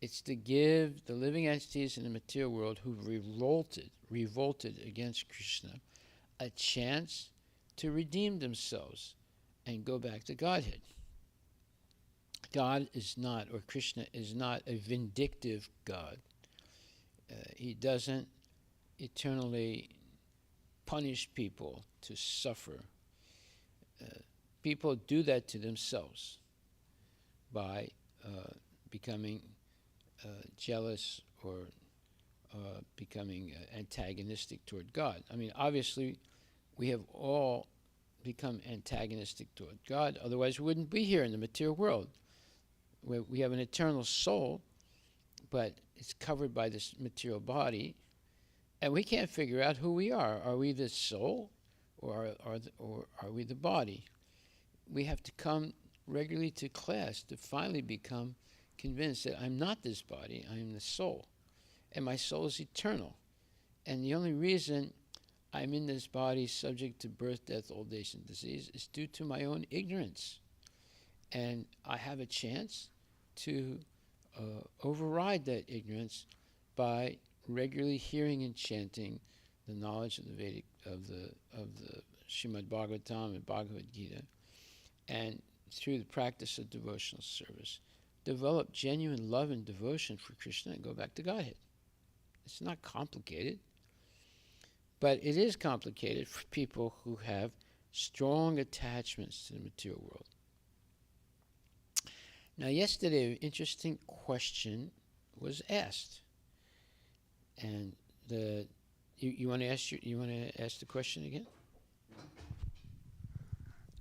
It's to give the living entities in the material world who revolted against Krishna a chance to redeem themselves and go back to Godhead. God is not, or Krishna is not, a vindictive God. He doesn't eternally punish people to suffer. People do that to themselves by becoming jealous or becoming antagonistic toward God. I mean, obviously, we have all become antagonistic toward God, otherwise we wouldn't be here in the material world. We have an eternal soul, but it's covered by this material body, and we can't figure out who we are. Are we the soul, or are we the body? We have to come regularly to class to finally become convinced that I'm not this body, I am the soul. And my soul is eternal. And the only reason I'm in this body subject to birth, death, old age, and disease is due to my own ignorance. And I have a chance to override that ignorance by regularly hearing and chanting the knowledge of the Vedic, of the Srimad Bhagavatam and Bhagavad Gita, and through the practice of devotional service, develop genuine love and devotion for Krishna and go back to Godhead. It's not complicated, but it is complicated for people who have strong attachments to the material world. Now, yesterday, an interesting question was asked, and you want to ask the question again?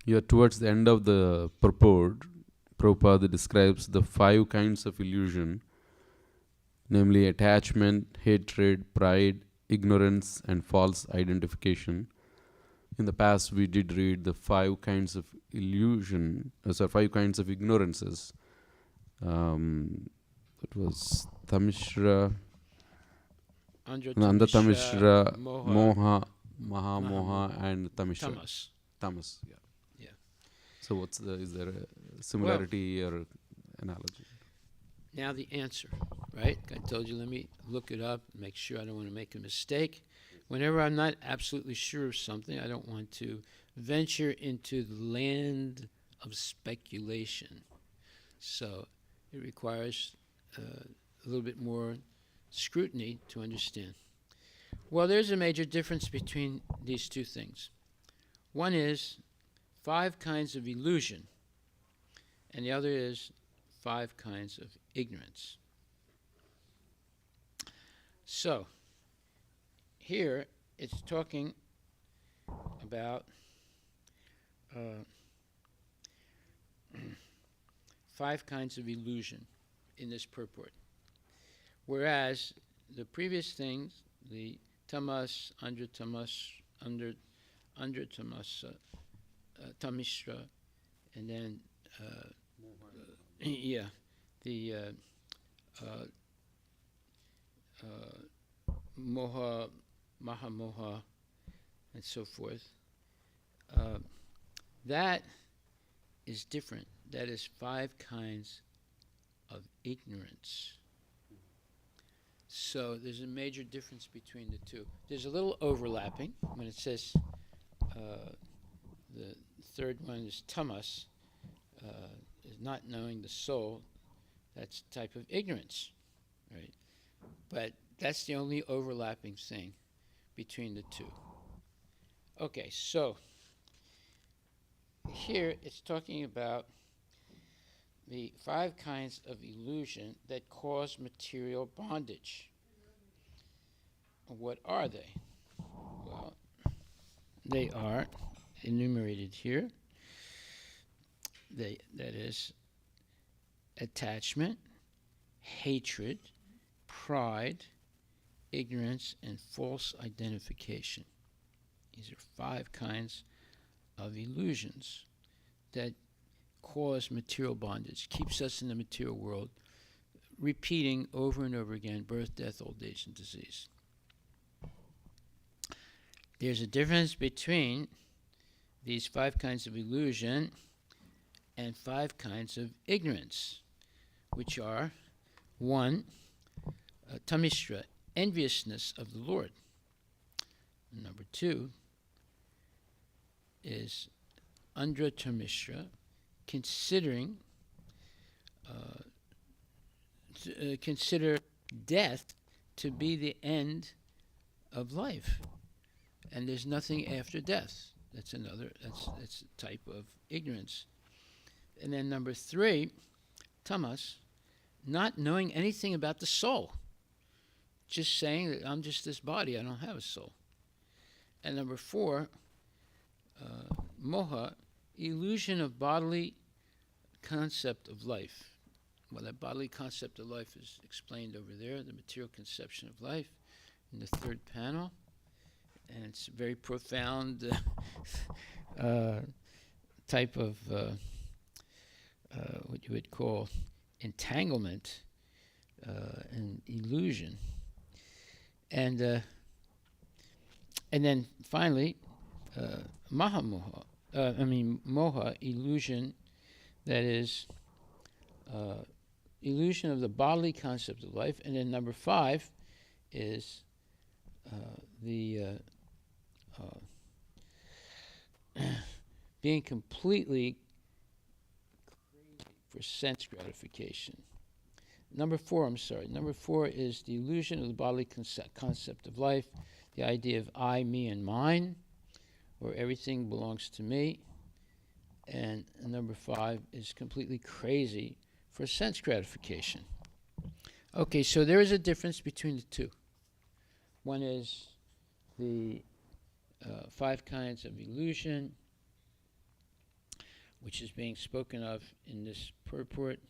Yeah, towards the end of the purport, Prabhupada describes the 5 kinds of illusion, namely attachment, hatred, pride, ignorance, and false identification. In the past, we did read the 5 kinds of illusion, 5 kinds of ignorances. It was Tamishra, Andatamishra, Moha, Mahamoha, and Tamishra. Tamas. Yeah. Yeah. So is there a similarity or analogy? Now the answer, right? I told you, let me look it up, make sure I don't want to make a mistake. Whenever I'm not absolutely sure of something, I don't want to venture into the land of speculation. So it requires a little bit more scrutiny to understand. Well, there's a major difference between these two things. One is 5 kinds of illusion, and the other is 5 kinds of ignorance. So, here it's talking about 5 kinds of illusion in this purport. Whereas the previous things, the tamas, under tamas, under tamas, tamishra, and then yeah, the moha, mahamoha, and so forth. That is different. That is 5 kinds of ignorance. So there's a major difference between the two. There's a little overlapping when it says the third one is tamas, is not knowing the soul. That's a type of ignorance, right? But that's the only overlapping thing between the two. Okay, so here it's talking about the 5 kinds of illusion that cause material bondage. What are they? Well, they are enumerated here. That is attachment, hatred, pride, ignorance, and false identification. These are 5 kinds of illusions that cause material bondage, keeps us in the material world, repeating over and over again birth, death, old age, and disease. There's a difference between these 5 kinds of illusion and 5 kinds of ignorance, which are 1, tamishra, enviousness of the Lord. Number 2 is andra tamishra, considering consider death to be the end of life, and there's nothing after death. That's a type of ignorance. And then number 3, tamas, not knowing anything about the soul, just saying that I'm just this body, I don't have a soul. And number 4, moha, illusion of bodily concept of life. Well, that bodily concept of life is explained over there, the material conception of life, in the 3rd panel. And it's a very profound type of what you would call entanglement and illusion. And then finally, mahamoha, moha, illusion, that is illusion of the bodily concept of life. And then number 5 is the being completely crazy for sense gratification. Number 4 is the illusion of the bodily concept of life, the idea of I, me, and mine, where everything belongs to me. And number 5 is completely crazy for sense gratification. Okay, so there is a difference between the two. One is the 5 kinds of illusion, which is being spoken of in this purport.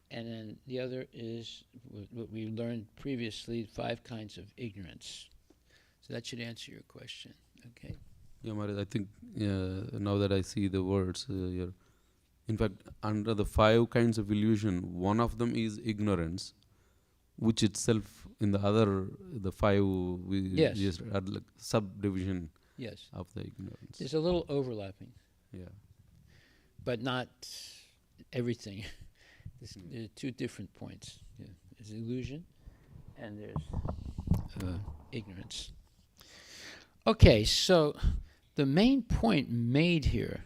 And then the other is what we learned previously, 5 kinds of ignorance. So that should answer your question, okay? Yeah, Maharaj, I think now that I see the words here, in fact, under the 5 kinds of illusion, one of them is ignorance, which itself in the other, the 5, we Yes. just had like subdivision Yes. of the ignorance. There's a little overlapping, Yeah. but not everything. There are 2 different points. Yeah. There's illusion and there's ignorance. Okay, so the main point made here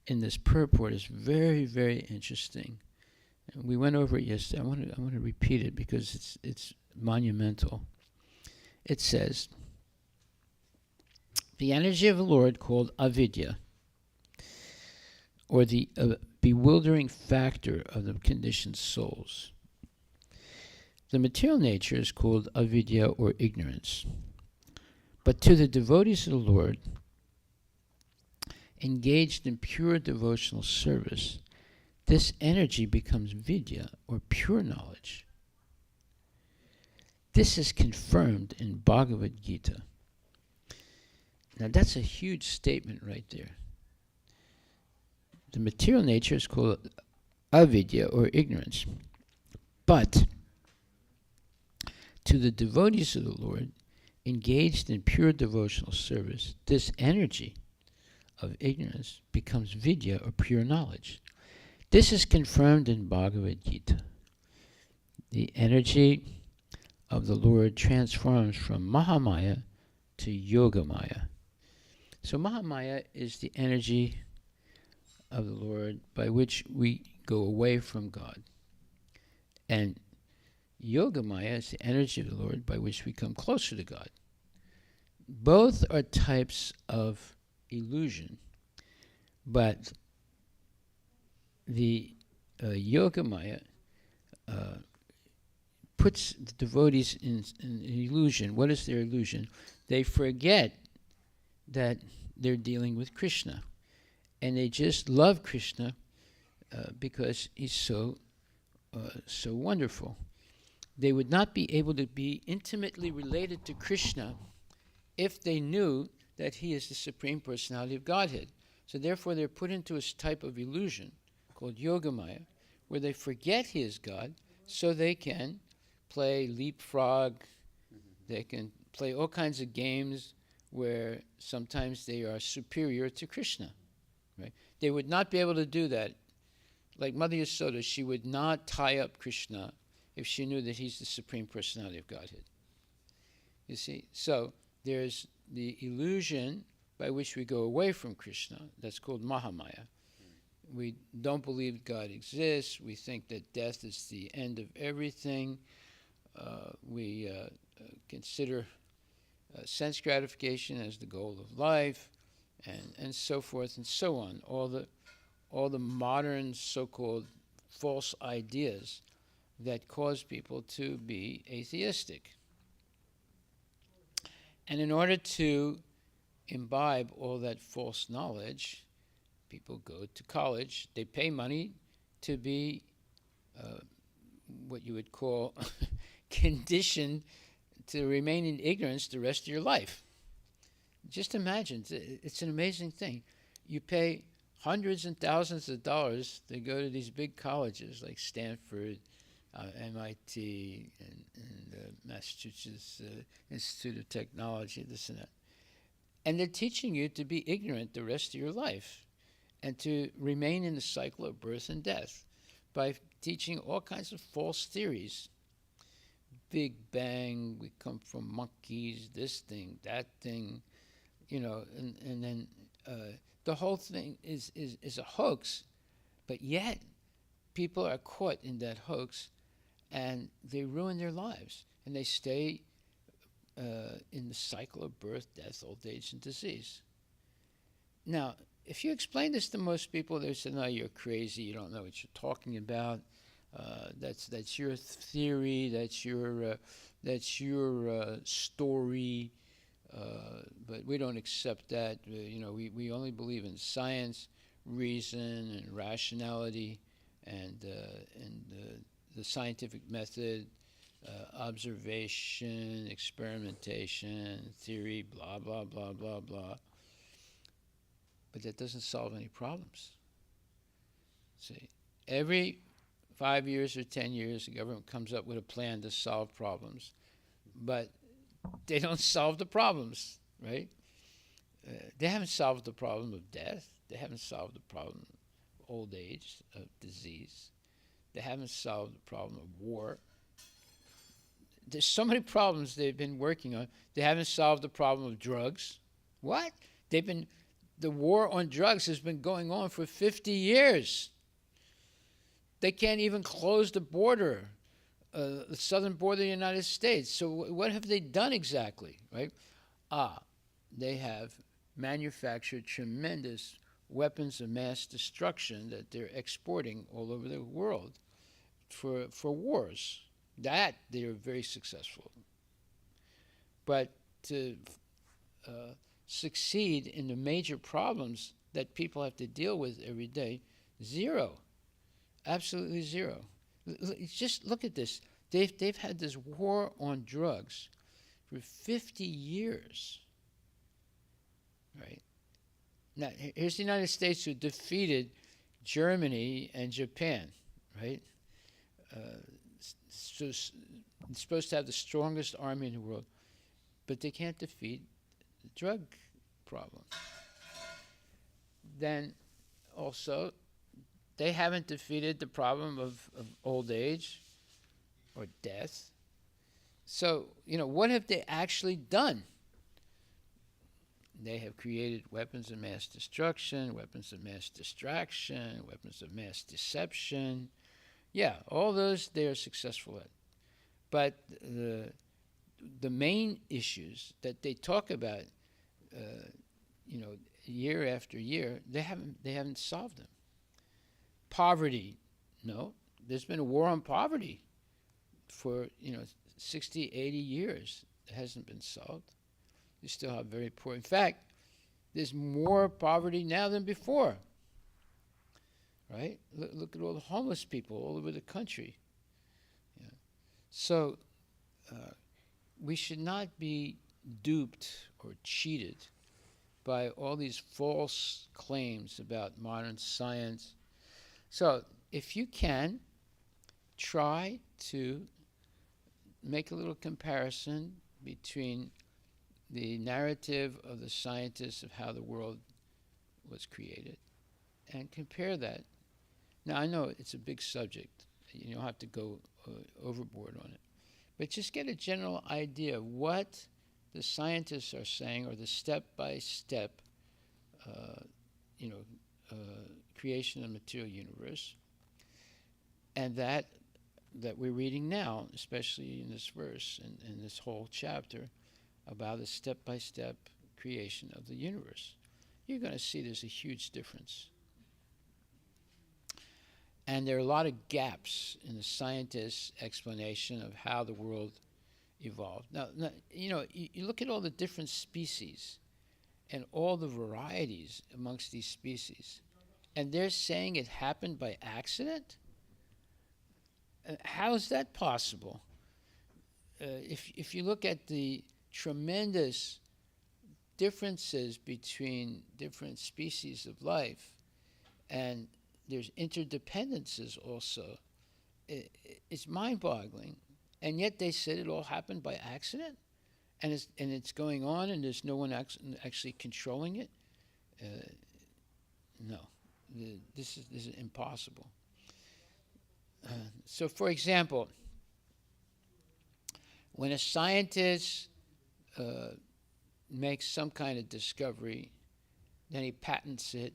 in this purport is very, very interesting. And we went over it yesterday. I want to repeat it because it's monumental. It says, the energy of the Lord called avidya, or the bewildering factor of the conditioned souls. The material nature is called avidya, or ignorance. But to the devotees of the Lord, engaged in pure devotional service, this energy becomes vidya, or pure knowledge. this is confirmed in Bhagavad Gita. Now that's a huge statement right there. The material nature is called avidya, or ignorance. But to the devotees of the Lord, engaged in pure devotional service, this energy of ignorance becomes vidya, or pure knowledge. This is confirmed in Bhagavad Gita. The energy of the Lord transforms from Mahamaya to Yogamaya. So Mahamaya is the energy of the Lord by which we go away from God. And Yogamaya is the energy of the Lord by which we come closer to God. Both are types of illusion, but the Yogamaya puts the devotees in illusion. What is their illusion? They forget that they're dealing with Krishna, and they just love Krishna because he's so wonderful. They would not be able to be intimately related to Krishna if they knew that he is the Supreme Personality of Godhead. So therefore they're put into a type of illusion called Yogamaya, where they forget he is God, so they can play leapfrog, they can play all kinds of games where sometimes they are superior to Krishna. Right? They would not be able to do that. Like Mother Yasoda, she would not tie up Krishna if she knew that he's the Supreme Personality of Godhead. You see? So there's the illusion by which we go away from Krishna. That's called Mahamaya. We don't believe God exists. We think that death is the end of everything. We consider sense gratification as the goal of life, and so forth and so on. All the modern so-called false ideas that cause people to be atheistic. And in order to imbibe all that false knowledge, people go to college. They pay money to be what you would call conditioned to remain in ignorance the rest of your life. Just imagine, it's an amazing thing. You pay hundreds and thousands of dollars to go to these big colleges like Stanford, MIT, and Massachusetts Institute of Technology, this and that. And they're teaching you to be ignorant the rest of your life and to remain in the cycle of birth and death by teaching all kinds of false theories. Big Bang, we come from monkeys, this thing, that thing, and then the whole thing is a hoax, but yet people are caught in that hoax and they ruin their lives and they stay in the cycle of birth, death, old age, and disease. Now, if you explain this to most people, they say, no, you're crazy, you don't know what you're talking about. That's your theory, that's your story, but we don't accept that. We only believe in science, reason, and rationality, and the scientific method, observation, experimentation, theory, blah, blah, blah, blah, blah. But that doesn't solve any problems. See, every 5 years or 10 years, the government comes up with a plan to solve problems, but they don't solve the problems, right? They haven't solved the problem of death. They haven't solved the problem of old age, of disease. They haven't solved the problem of war. There's so many problems they've been working on. They haven't solved the problem of drugs. What? The war on drugs has been going on for 50 years. They can't even close the border, the southern border of the United States. So what have they done exactly, right? They have manufactured tremendous weapons of mass destruction that they're exporting all over the world for wars. That they are very successful. But to succeed in the major problems that people have to deal with every day, zero. Absolutely zero. Just look at this. They've had this war on drugs for 50 years, right? Now, here's the United States who defeated Germany and Japan, right? So it's supposed to have the strongest army in the world, but they can't defeat the drug problem. Then also, they haven't defeated the problem of old age or death. So, what have they actually done? They have created weapons of mass destruction, weapons of mass distraction, weapons of mass deception. Yeah, all those they are successful at. But the main issues that they talk about, year after year, they haven't solved them. Poverty, no. There's been a war on poverty for 60, 80 years. It hasn't been solved. You still have very poor. In fact, there's more poverty now than before. Right? Look at all the homeless people all over the country. Yeah. So we should not be duped or cheated by all these false claims about modern science. So if you can, try to make a little comparison between the narrative of the scientists of how the world was created and compare that. Now, I know it's a big subject. You don't have to go overboard on it. But just get a general idea of what the scientists are saying, or the step-by-step creation of the material universe, and that we're reading now, especially in this verse and in this whole chapter, about the step-by-step creation of the universe. You're going to see there's a huge difference. And there are a lot of gaps in the scientists' explanation of how the world evolved. Now you look at all the different species and all the varieties amongst these species, and they're saying it happened by accident? How is that possible? If you look at the tremendous differences between different species of life, and there's interdependencies also, it's mind-boggling. And yet they said it all happened by accident, and it's going on, and there's no one actually controlling it. No, this is impossible. So, for example, when a scientist makes some kind of discovery, then he patents it,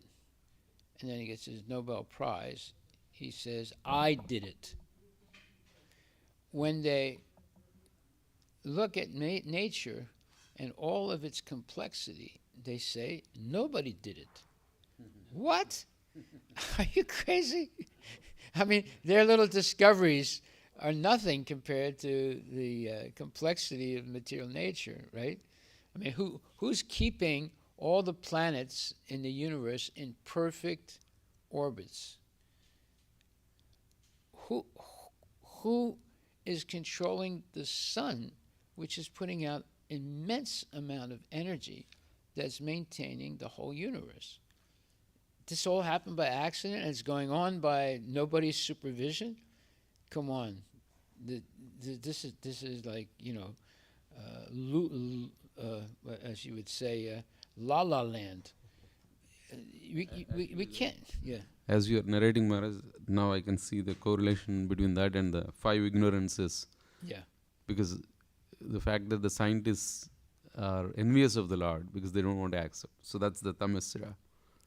and then he gets his Nobel Prize, he says, "I did it." When they look at nature and all of its complexity, they say, "Nobody did it." What? Are you crazy? I mean, their little discoveries are nothing compared to the complexity of material nature, right? I mean, who's keeping all the planets in the universe in perfect orbits? Who is controlling the sun, which is putting out immense amount of energy that's maintaining the whole universe? This all happened by accident, and it's going on by nobody's supervision? Come on. This is like, as you would say, La La Land. We can't, yeah. As you are narrating, Maharaj, now I can see the correlation between that and the 5 ignorances. Yeah. Because the fact that the scientists are envious of the Lord because they don't want to accept. So that's the Tamishra.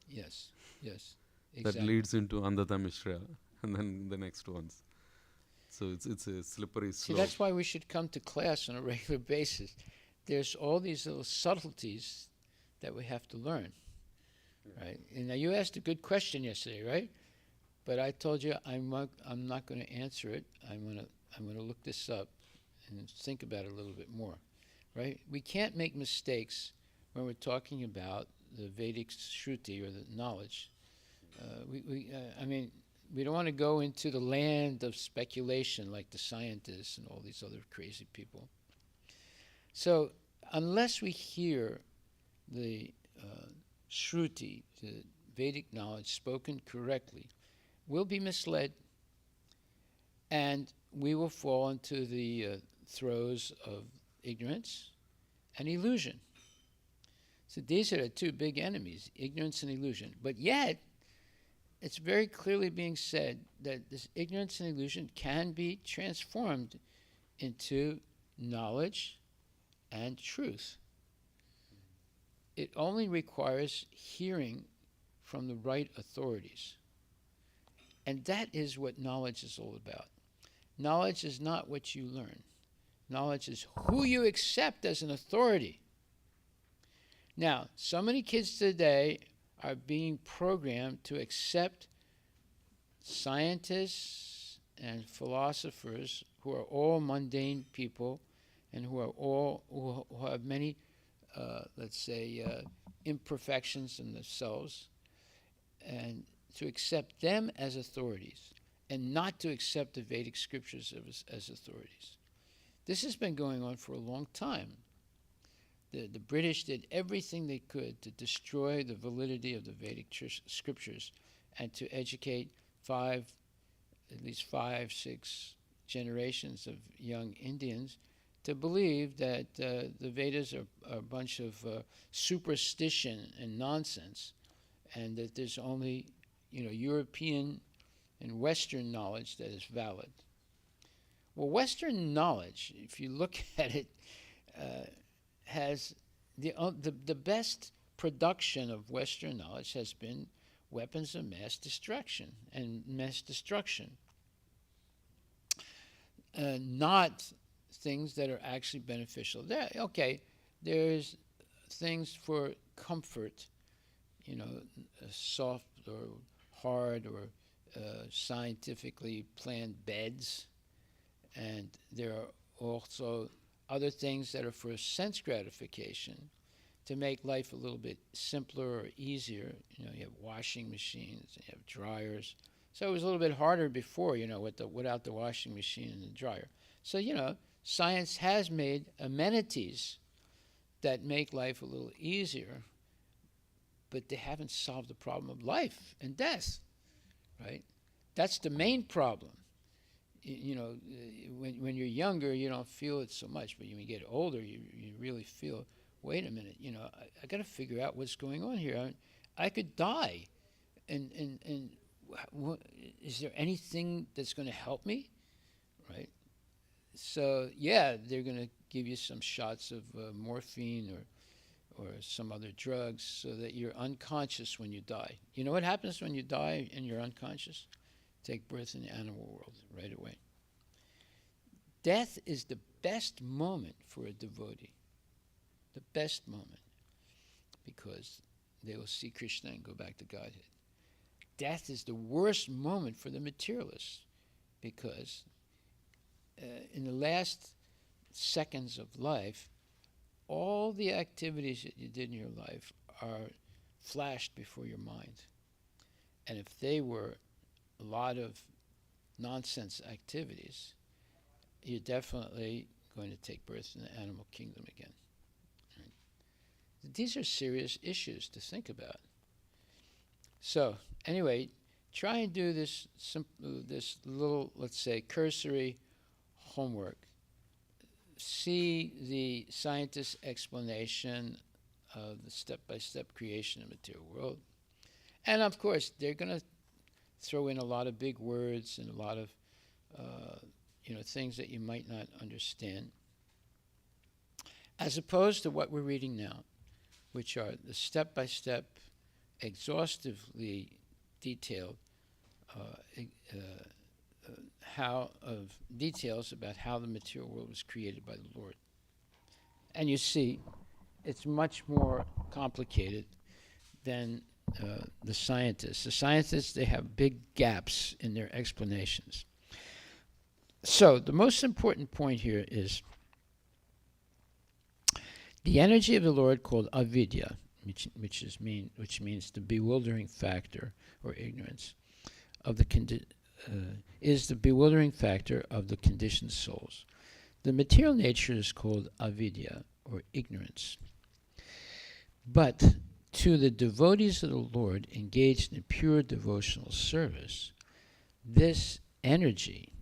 Yes, exactly. That leads into Andathamishra and then the next ones. So it's a slippery slope. See, that's why we should come to class on a regular basis. There's all these little subtleties that we have to learn, right? And now you asked a good question yesterday, right? But I told you I'm not going to answer it. I'm going to look this up and think about it a little bit more, right? We can't make mistakes when we're talking about the Vedic Shruti, or the knowledge. I mean, We don't want to go into the land of speculation like the scientists and all these other crazy people. So unless we hear the Shruti, the Vedic knowledge spoken correctly, we'll be misled, and we will fall into the throes of ignorance and illusion. So these are the two big enemies, ignorance and illusion. But yet, it's very clearly being said that this ignorance and illusion can be transformed into knowledge and truth. It only requires hearing from the right authorities. And that is what knowledge is all about. Knowledge is not what you learn. Knowledge is who you accept as an authority. Now, so many kids today are being programmed to accept scientists and philosophers who are all mundane people and who have many, let's say, imperfections in themselves, and to accept them as authorities and not to accept the Vedic scriptures as authorities. This has been going on for a long time. The British did everything they could to destroy the validity of the Vedic scriptures and to educate at least five, 6 generations of young Indians to believe that the Vedas are a bunch of superstition and nonsense, and that there's only, European and Western knowledge that is valid. Well, Western knowledge, if you look at it, has the best production of Western knowledge has been weapons of mass destruction and mass destruction, not things that are actually beneficial. There's things for comfort, soft or hard or scientifically planned beds, and there are also other things that are for sense gratification to make life a little bit simpler or easier. You have washing machines, you have dryers. So it was a little bit harder before, without the washing machine and the dryer. So, science has made amenities that make life a little easier, but they haven't solved the problem of life and death, right? That's the main problem. When you're younger, you don't feel it so much, but when you get older, you really feel, wait a minute, I got to figure out what's going on here. I could die, and is there anything that's going to help me, right? So they're going to give you some shots of morphine or some other drugs so that you're unconscious when you die. You know what happens when you die and you're unconscious? Take birth in the animal world right away. Death is the best moment for a devotee, the best moment, because they will see Krishna and go back to Godhead. Death is the worst moment for the materialists, because in the last seconds of life, all the activities that you did in your life are flashed before your mind. And if they were a lot of nonsense activities, you're definitely going to take birth in the animal kingdom again. Right? These are serious issues to think about. So, anyway, try and do this little, let's say, cursory homework. See the scientist's explanation of the step-by-step creation of the material world. And of course, they're going to throw in a lot of big words and a lot of things that you might not understand, as opposed to what we're reading now, which are the step-by-step, exhaustively detailed details about how the material world was created by the Lord. And you see, it's much more complicated than the scientists. The scientists, they have big gaps in their explanations. So the most important point here is the energy of the Lord, called avidya, which means the bewildering factor or ignorance, of the is the bewildering factor of the conditioned souls. The material nature is called avidya, or ignorance. But to the devotees of the Lord engaged in pure devotional service, this energy,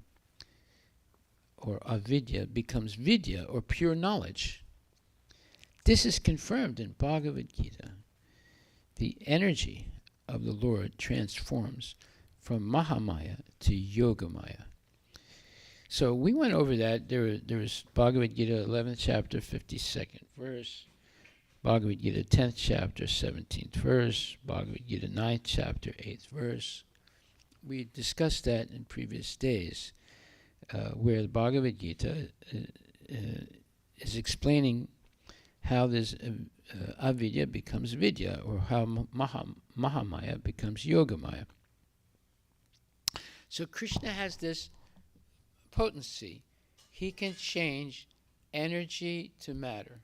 or avidya, becomes vidya, or pure knowledge. This is confirmed in Bhagavad Gita. The energy of the Lord transforms from Mahamaya to Yogamaya. So we went over that. There was Bhagavad Gita 11th chapter 52nd verse, Bhagavad Gita 10th chapter 17th verse, Bhagavad Gita 9th chapter 8th verse. We discussed that in previous days, where the Bhagavad Gita is explaining how this avidya becomes vidya, or how Mahamaya becomes Yogamaya. So Krishna has this potency. He can change energy to matter,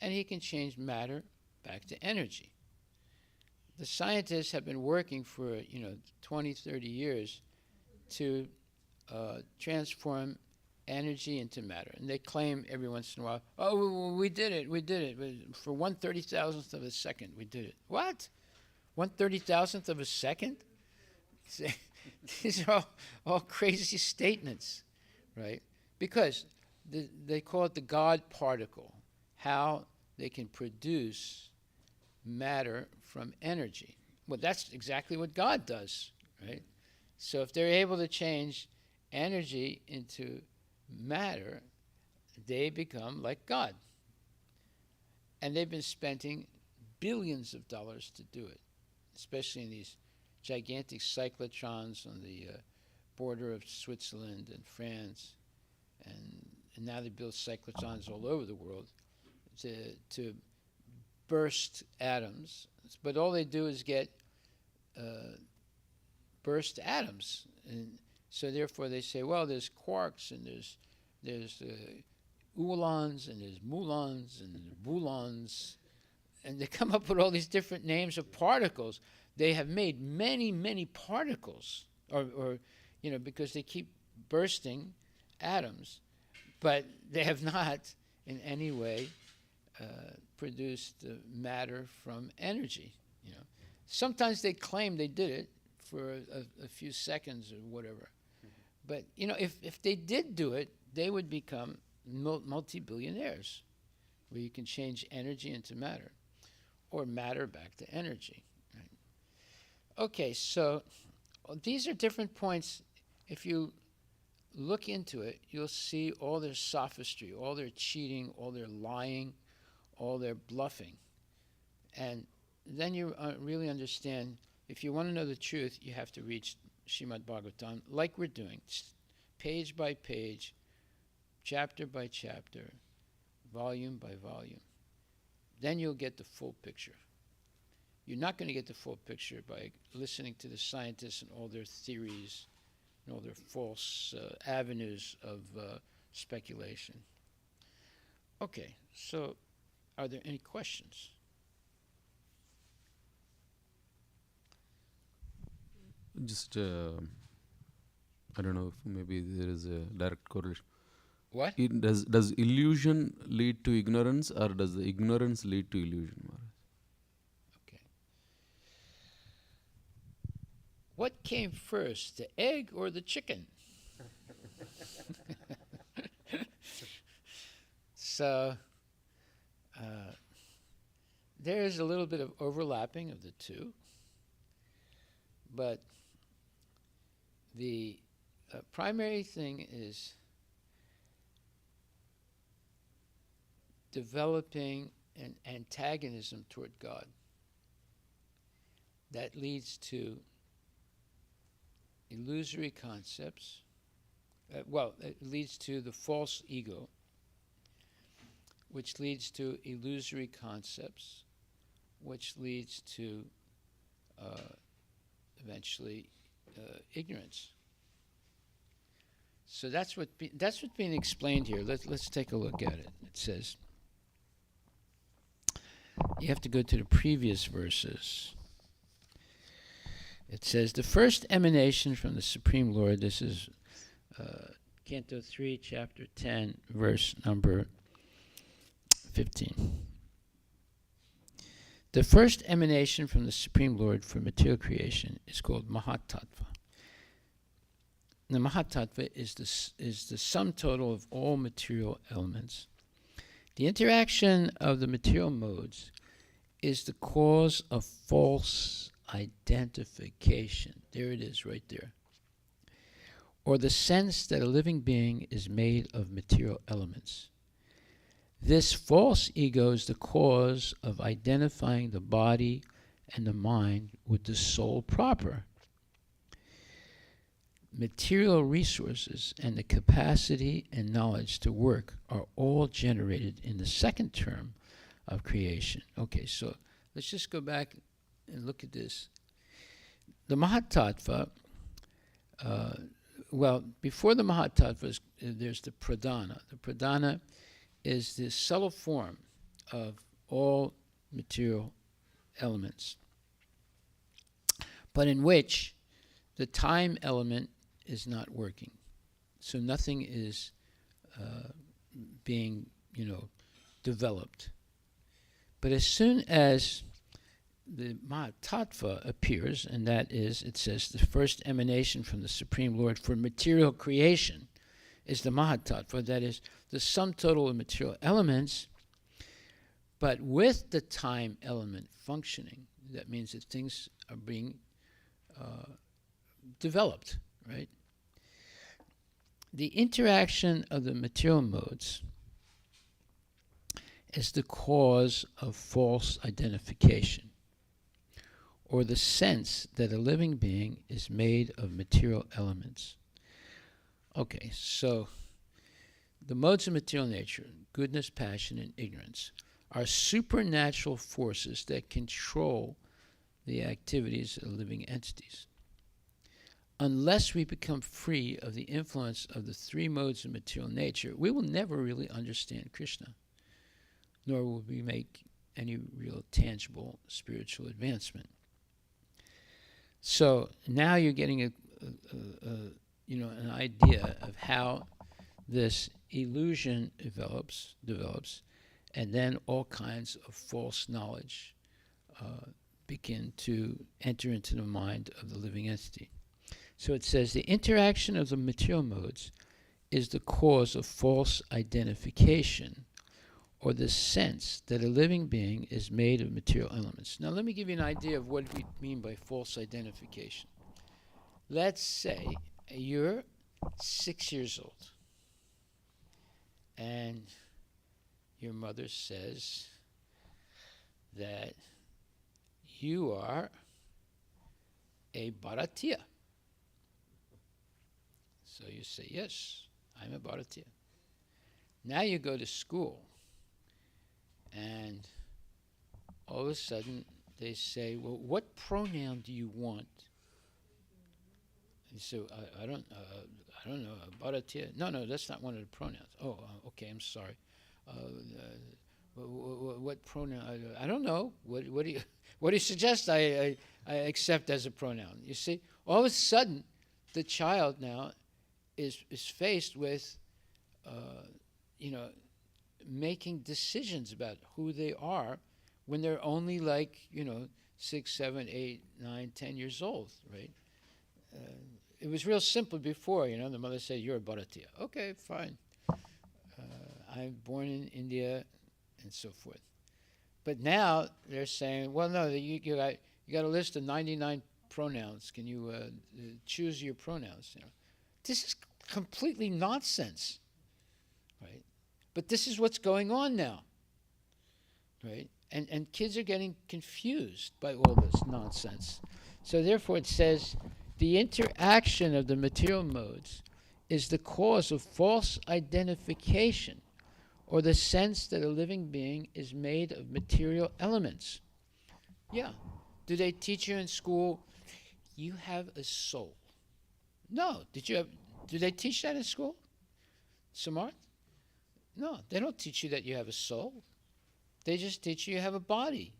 and he can change matter back to energy. The scientists have been working for 20, 30 years to transform energy into matter, and they claim every once in a while, oh, we did it, for 1/30,000th of a second we did it. What? 1/30,000th of a second? These are all crazy statements, right? Because they call it the God particle, how they can produce matter from energy. Well, that's exactly what God does, right? So if they're able to change energy into matter, they become like God. And they've been spending billions of dollars to do it, especially in these gigantic cyclotrons on the border of Switzerland and France. And now they build cyclotrons all over the world to burst atoms. But all they do is get burst atoms. And so therefore they say, well, there's quarks, and there's oolons, and there's muons, and there's boulons, and they come up with all these different names of particles. They have made many, many particles, or because they keep bursting atoms, but they have not in any way produced matter from energy. Sometimes they claim they did it for a few seconds or whatever. But if they did do it, they would become multi-billionaires, where you can change energy into matter, or matter back to energy. Right? Okay, so these are different points. If you look into it, you'll see all their sophistry, all their cheating, all their lying, all their bluffing. And then you really understand, if you want to know the truth, you have to reach Srimad Bhagavatam, like we're doing, page by page, chapter by chapter, volume by volume. Then you'll get the full picture. You're not going to get the full picture by listening to the scientists and all their theories and all their false avenues of speculation. Okay, so are there any questions? Just, I don't know if maybe there is a direct correlation. What? Does illusion lead to ignorance, or does the ignorance lead to illusion, Maharaj? Okay. What came first, the egg or the chicken? So there is a little bit of overlapping of the two, but the primary thing is developing an antagonism toward God that leads to illusory concepts. It leads to the false ego, which leads to illusory concepts, which leads to eventually ignorance. So that's what's being explained here. Let's take a look at it. It says, you have to go to the previous verses. It says, the first emanation from the Supreme Lord, this is Canto 3, Chapter 10, verse number 15. The first emanation from the Supreme Lord for material creation is called Mahatattva. The Mahatattva is the sum total of all material elements. The interaction of the material modes is the cause of false identification. There it is, right there. Or the sense that a living being is made of material elements. This false ego is the cause of identifying the body and the mind with the soul proper. Material resources and the capacity and knowledge to work are all generated in the second term of creation. Okay, so let's just go back and look at this. The Mahatattva, before the Mahatattva, there's the Pradhana. The Pradhana is the subtle form of all material elements, but in which the time element is not working. So nothing is being, developed. But as soon as the Mahatattva appears, and that is, it says, the first emanation from the Supreme Lord for material creation is the Mahatattva, that is, the sum total of material elements, but with the time element functioning. That means that things are being developed, right? The interaction of the material modes is the cause of false identification, or the sense that a living being is made of material elements. Okay, so the modes of material nature, goodness, passion, and ignorance, are supernatural forces that control the activities of living entities. Unless we become free of the influence of the three modes of material nature, we will never really understand Krishna, nor will we make any real tangible spiritual advancement. So now you're getting an idea of how this illusion develops, and then all kinds of false knowledge begin to enter into the mind of the living entity. So it says the interaction of the material modes is the cause of false identification, or the sense that a living being is made of material elements. Now let me give you an idea of what we mean by false identification. Let's say you're 6 years old, and your mother says that you are a Bharatiya. So you say, yes, I'm a Bharatiya. Now you go to school, and all of a sudden they say, well, what pronoun do you want? And so I don't know, Bharatiya. No, that's not one of the pronouns. Oh, okay, I'm sorry. What pronoun? I don't know. What do you suggest I accept as a pronoun? You see, all of a sudden, the child now is faced with, making decisions about who they are when they're only 6, 7, 8, 9, 10 years old, right? It was real simple before, the mother said, you're a Bharatiya. Okay, fine. I'm born in India, and so forth. But now they're saying, well, no, you got a list of 99 pronouns. Can you choose your pronouns? This is completely nonsense, right? But this is what's going on now, right? And kids are getting confused by all this nonsense. So therefore it says, the interaction of the material modes is the cause of false identification, or the sense that a living being is made of material elements. Yeah. Do they teach you in school, you have a soul? No. Do they teach that in school? Samarth? No, they don't teach you that you have a soul. They just teach you have a body.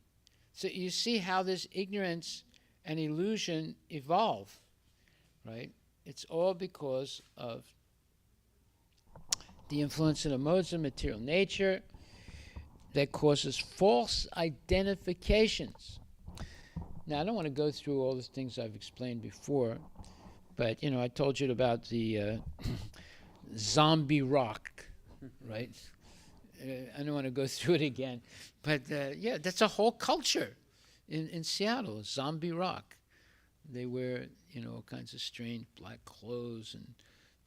So you see how this ignorance and illusion evolve, right? It's all because of the influence of the modes of material nature that causes false identifications. Now, I don't want to go through all the things I've explained before, but I told you about the zombie rock, right? I don't want to go through it again, but yeah, that's a whole culture in Seattle, zombie rock. They wear, all kinds of strange black clothes and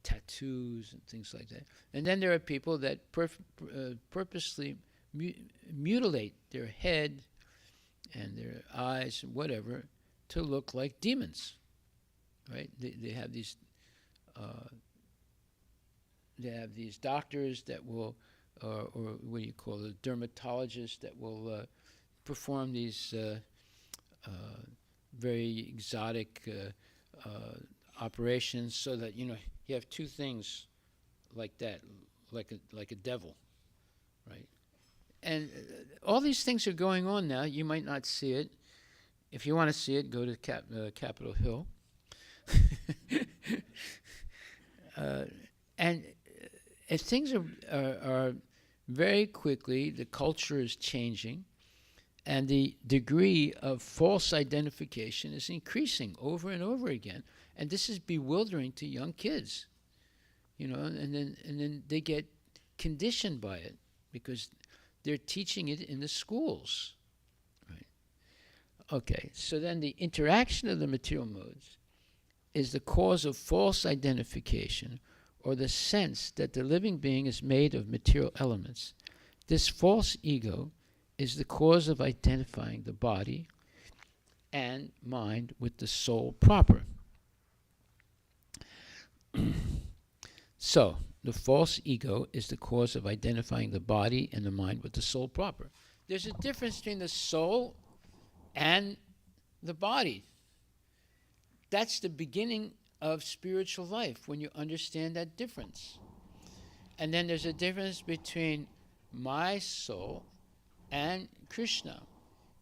tattoos and things like that. And then there are people that purposely mutilate their head and their eyes and whatever to look like demons, right? They have these doctors that will, or what do you call it, dermatologists that will perform these very exotic operations, so that you have two things like that, like a devil, right? And all these things are going on now. You might not see it. If you want to see it, go to Capitol Hill. And as things are very quickly, the culture is changing, and the degree of false identification is increasing over and over again. And this is bewildering to young kids, and then they get conditioned by it because they're teaching it in the schools, right? Okay, so then the interaction of the material modes is the cause of false identification, or the sense that the living being is made of material elements. This false ego is the cause of identifying the body and mind with the soul proper. So, the false ego is the cause of identifying the body and the mind with the soul proper. There's a difference between the soul and the body. That's the beginning of spiritual life, when you understand that difference. And then there's a difference between my soul and Krishna.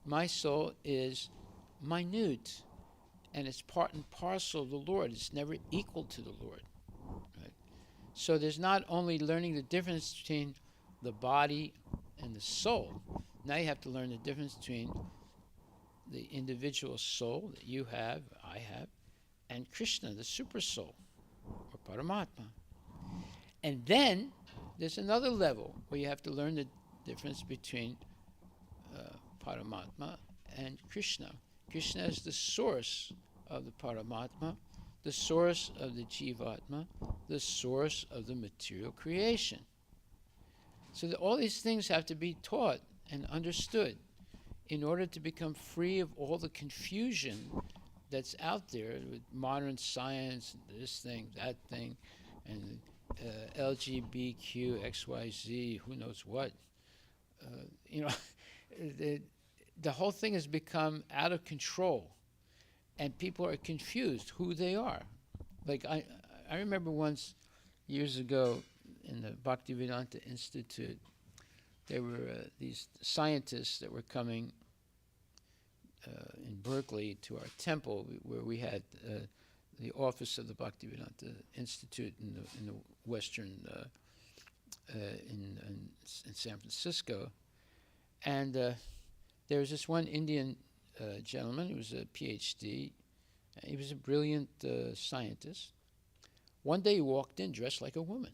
My soul is minute, and it's part and parcel of the Lord. It's never equal to the Lord. Right? So there's not only learning the difference between the body and the soul. Now you have to learn the difference between the individual soul that you have, I have, and Krishna, the super soul, or Paramatma. And then there's another level where you have to learn the difference between Paramatma and Krishna. Krishna is the source of the Paramatma, the source of the Jivatma, the source of the material creation. So that all these things have to be taught and understood in order to become free of all the confusion that's out there with modern science, this thing, that thing, and LGBTQ, XYZ, who knows what. The whole thing has become out of control, and people are confused who they are. Like I remember once, years ago, in the Bhaktivedanta Institute, there were these scientists that were coming in Berkeley to our temple, where we had the office of the Bhaktivedanta Institute in the western, in San Francisco. And there was this one Indian gentleman who was a PhD. He was a brilliant scientist. One day he walked in dressed like a woman.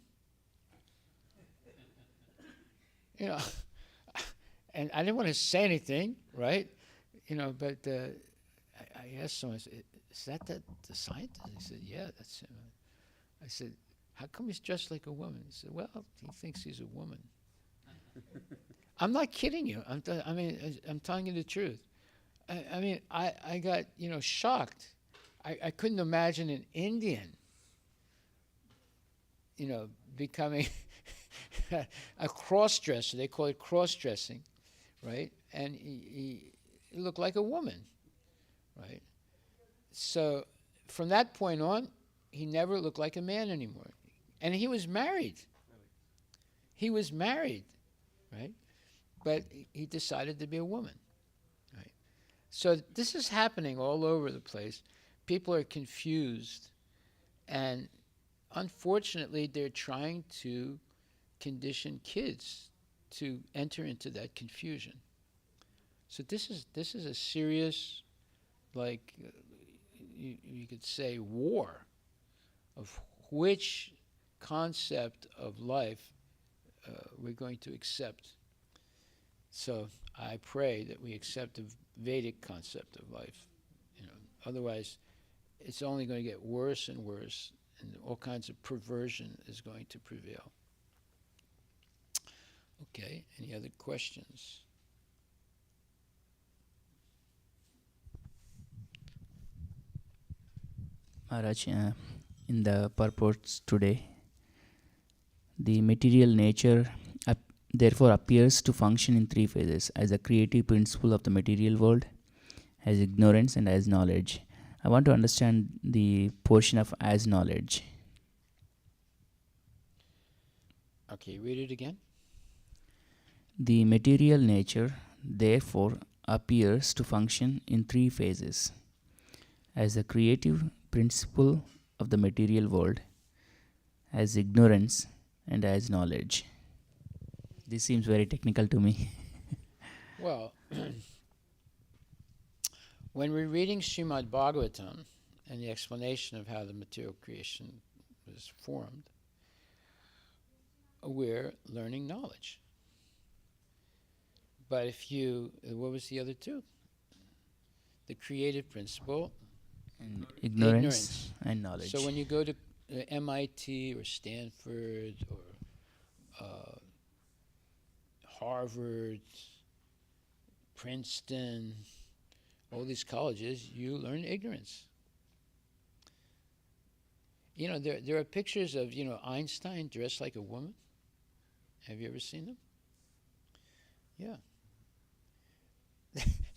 And I didn't want to say anything, right? But I asked someone, I said, is that the scientist? He said, yeah, that's him. I said, how come he's dressed like a woman? He said, well, he thinks he's a woman. I'm not kidding you. I'm telling you the truth. I got, shocked. I couldn't imagine an Indian, becoming a cross-dresser. They call it cross-dressing, right? And he looked like a woman, right? So from that point on, he never looked like a man anymore. And he was married. He was married, right? But he decided to be a woman, right? So this is happening all over the place. People are confused, and unfortunately, they're trying to condition kids to enter into that confusion. So this is a serious, like you could say, war of which concept of life we're going to accept. So I pray that we accept the Vedic concept of life. Otherwise, it's only going to get worse and worse, and all kinds of perversion is going to prevail. Okay, any other questions? Maharaj, in the purports today, the material nature therefore appears to function in three phases: as a creative principle of the material world, as ignorance, and as knowledge. I want to understand the portion of as knowledge. Okay, read it again. The material nature therefore appears to function in three phases: as a creative principle of the material world, as ignorance, and as knowledge. This seems very technical to me. Well, when we're reading Srimad Bhagavatam and the explanation of how the material creation was formed, we're learning knowledge. But if you, what was the other two? The creative principle, And ignorance and knowledge. So when you go to MIT or Stanford or Harvard, Princeton, all these colleges, you learn ignorance. There are pictures of, Einstein dressed like a woman. Have you ever seen them? Yeah.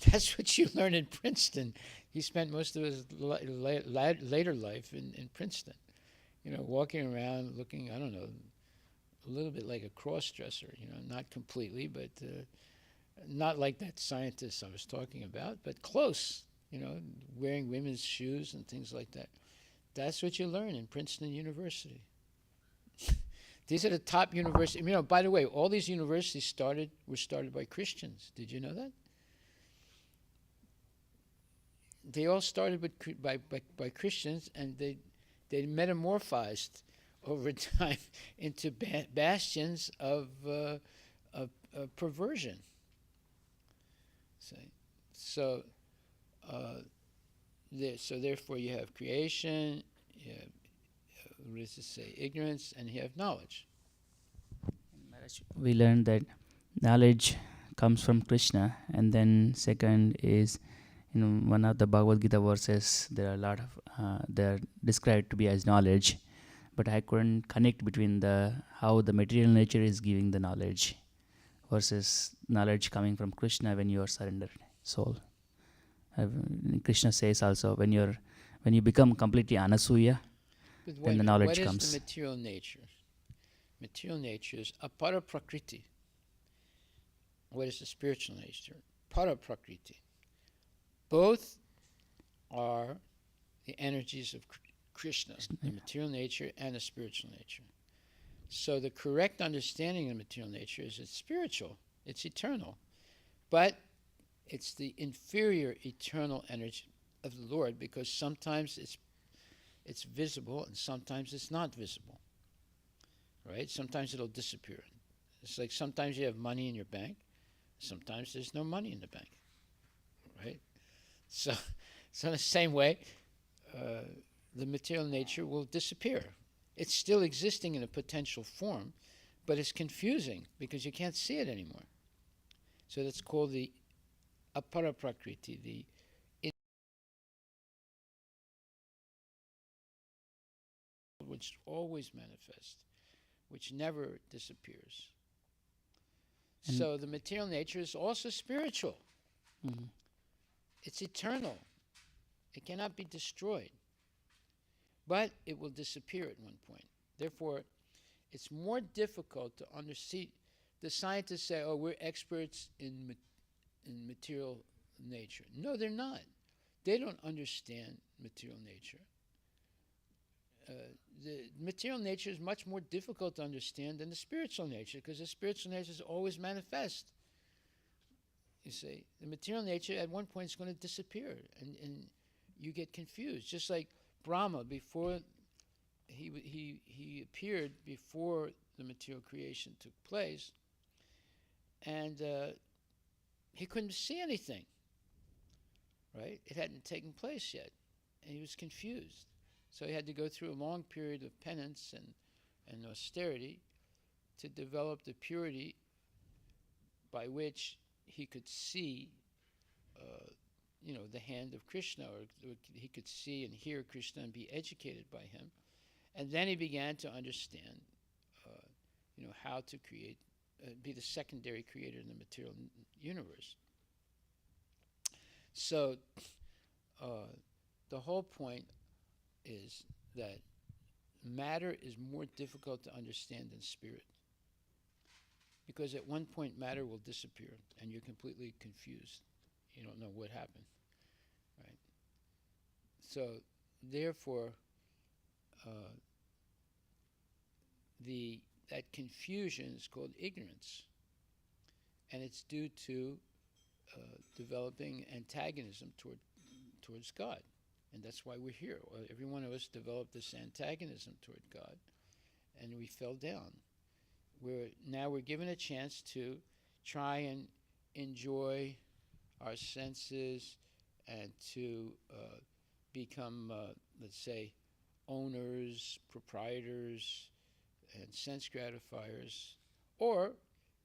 That's what you learn in Princeton. He spent most of his later life in Princeton. Walking around looking, I don't know, a little bit like a cross-dresser, not completely, but not like that scientist I was talking about, but close, wearing women's shoes and things like that. That's what you learn in Princeton University. These are the top universities. By the way, all these universities were started by Christians. Did you know that? They all started by Christians, and they metamorphosed over time into bastions of perversion. So therefore you have creation, you have, what does it say, ignorance, and you have knowledge. We learned that knowledge comes from Krishna, and then second is, one of the Bhagavad Gita verses, there are a lot of they are described to be as knowledge, but I couldn't connect between how the material nature is giving the knowledge versus knowledge coming from Krishna when you are surrendered soul. Krishna says also, when you become completely anasuya, then the knowledge comes. What is the material nature? Material nature is apara prakriti. What is the spiritual nature? Para prakriti. Both are the energies of Krishna, the material nature and the spiritual nature. So the correct understanding of material nature is it's spiritual, it's eternal, but it's the inferior eternal energy of the Lord, because sometimes it's visible and sometimes it's not visible, right? Sometimes it'll disappear. It's like sometimes you have money in your bank, sometimes there's no money in the bank, right? So in the same way, the material nature will disappear. It's still existing in a potential form, but it's confusing because you can't see it anymore. So that's called the apara prakriti, the which always manifests, which never disappears. And so the material nature is also spiritual. Mhm. It's eternal. It cannot be destroyed. But it will disappear at one point. Therefore, it's more difficult to understand. The scientists say, oh, we're experts in material nature. No, they're not. They don't understand material nature. The material nature is much more difficult to understand than the spiritual nature, because the spiritual nature is always manifest. You see, the material nature at one point is going to disappear, and you get confused. Just like Brahma, before he appeared before the material creation took place, and he couldn't see anything. Right? It hadn't taken place yet, and he was confused. So he had to go through a long period of penance and austerity to develop the purity by which he could see, the hand of Krishna, or he could see and hear Krishna and be educated by him. And then he began to understand, how to create, be the secondary creator in the material universe. So the whole point is that matter is more difficult to understand than spirit, because at one point matter will disappear and you're completely confused. You don't know what happened, right? So therefore, that confusion is called ignorance, and it's due to developing antagonism towards God. And that's why we're here. Every one of us developed this antagonism toward God, and we fell down. Now we're given a chance to try and enjoy our senses and to become, let's say, owners, proprietors, and sense gratifiers. Or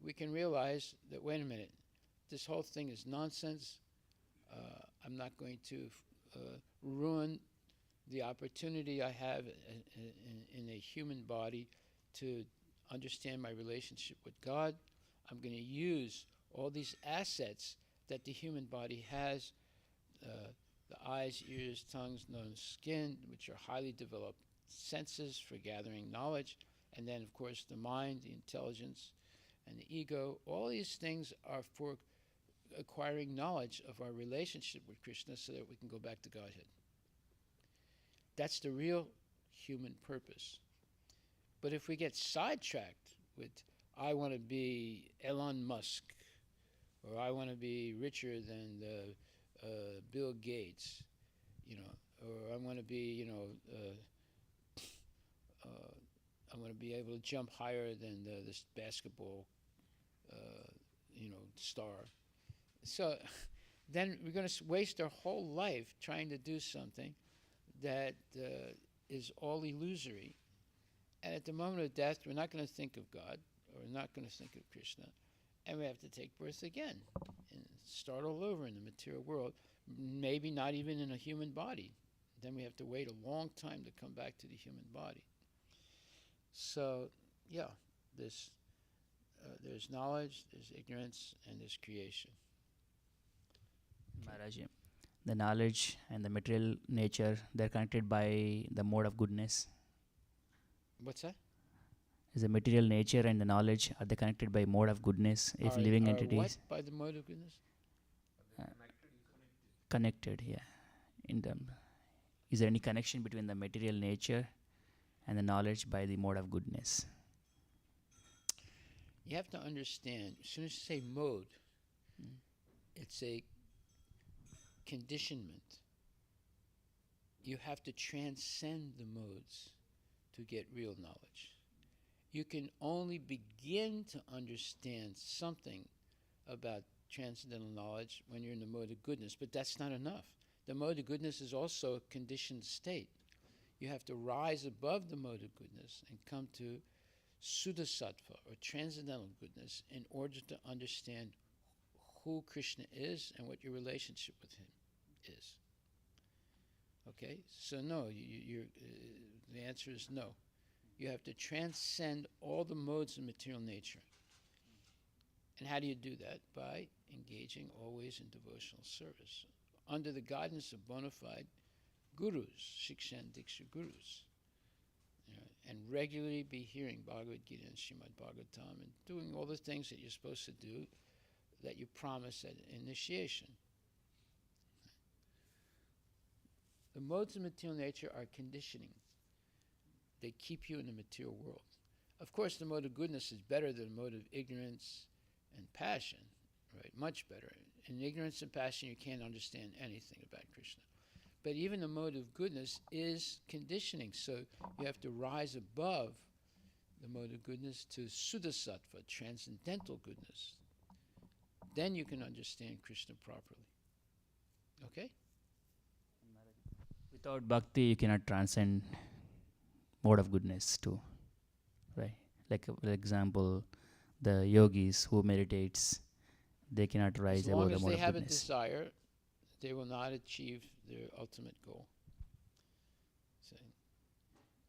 we can realize that, wait a minute, this whole thing is nonsense. I'm not going to ruin the opportunity I have in a human body to understand my relationship with God. I'm going to use all these assets that the human body has, the eyes, ears, tongues, nose, skin, which are highly developed senses for gathering knowledge, and then, of course, the mind, the intelligence, and the ego. All these things are for acquiring knowledge of our relationship with Krishna so that we can go back to Godhead. That's the real human purpose. But if we get sidetracked with, I want to be Elon Musk, or I want to be richer than Bill Gates, or I want to be, I want to be able to jump higher than this basketball, star. So then we're going to waste our whole life trying to do something that is all illusory. And at the moment of death, we're not going to think of God, or we're not going to think of Krishna, and we have to take birth again and start all over in the material world, maybe not even in a human body. Then we have to wait a long time to come back to the human body. So, yeah, there's knowledge, there's ignorance, and there's creation. Maharaji, the knowledge and the material nature, they're connected by the mode of goodness. What's that? Is the material nature and the knowledge, are they connected by mode of goodness? If living entities what by the mode of goodness? Connected, yeah. Is there any connection between the material nature and the knowledge by the mode of goodness? You have to understand, as soon as you say mode, it's a conditionment. You have to transcend the modes to get real knowledge. You can only begin to understand something about transcendental knowledge when you're in the mode of goodness, but that's not enough. The mode of goodness is also a conditioned state. You have to rise above the mode of goodness and come to Suddhasattva, or transcendental goodness, in order to understand who Krishna is and what your relationship with him is. Okay? So no, the answer is no. You have to transcend all the modes of material nature. And how do you do that? By engaging always in devotional service, under the guidance of bona fide gurus, Shiksha and Diksha gurus. And regularly be hearing Bhagavad Gita and Srimad Bhagavatam and doing all the things that you're supposed to do, that you promise at initiation. The modes of material nature are conditioning. They keep you in the material world. Of course, the mode of goodness is better than the mode of ignorance and passion, right? Much better. In ignorance and passion, you can't understand anything about Krishna. But even the mode of goodness is conditioning, so you have to rise above the mode of goodness to Suddhasattva, transcendental goodness. Then you can understand Krishna properly. Okay? Without bhakti, you cannot transcend mode of goodness too, right? Like for example, the yogis who meditates, they cannot rise As above long the as mode they of have a goodness. desire, they will not achieve their ultimate goal.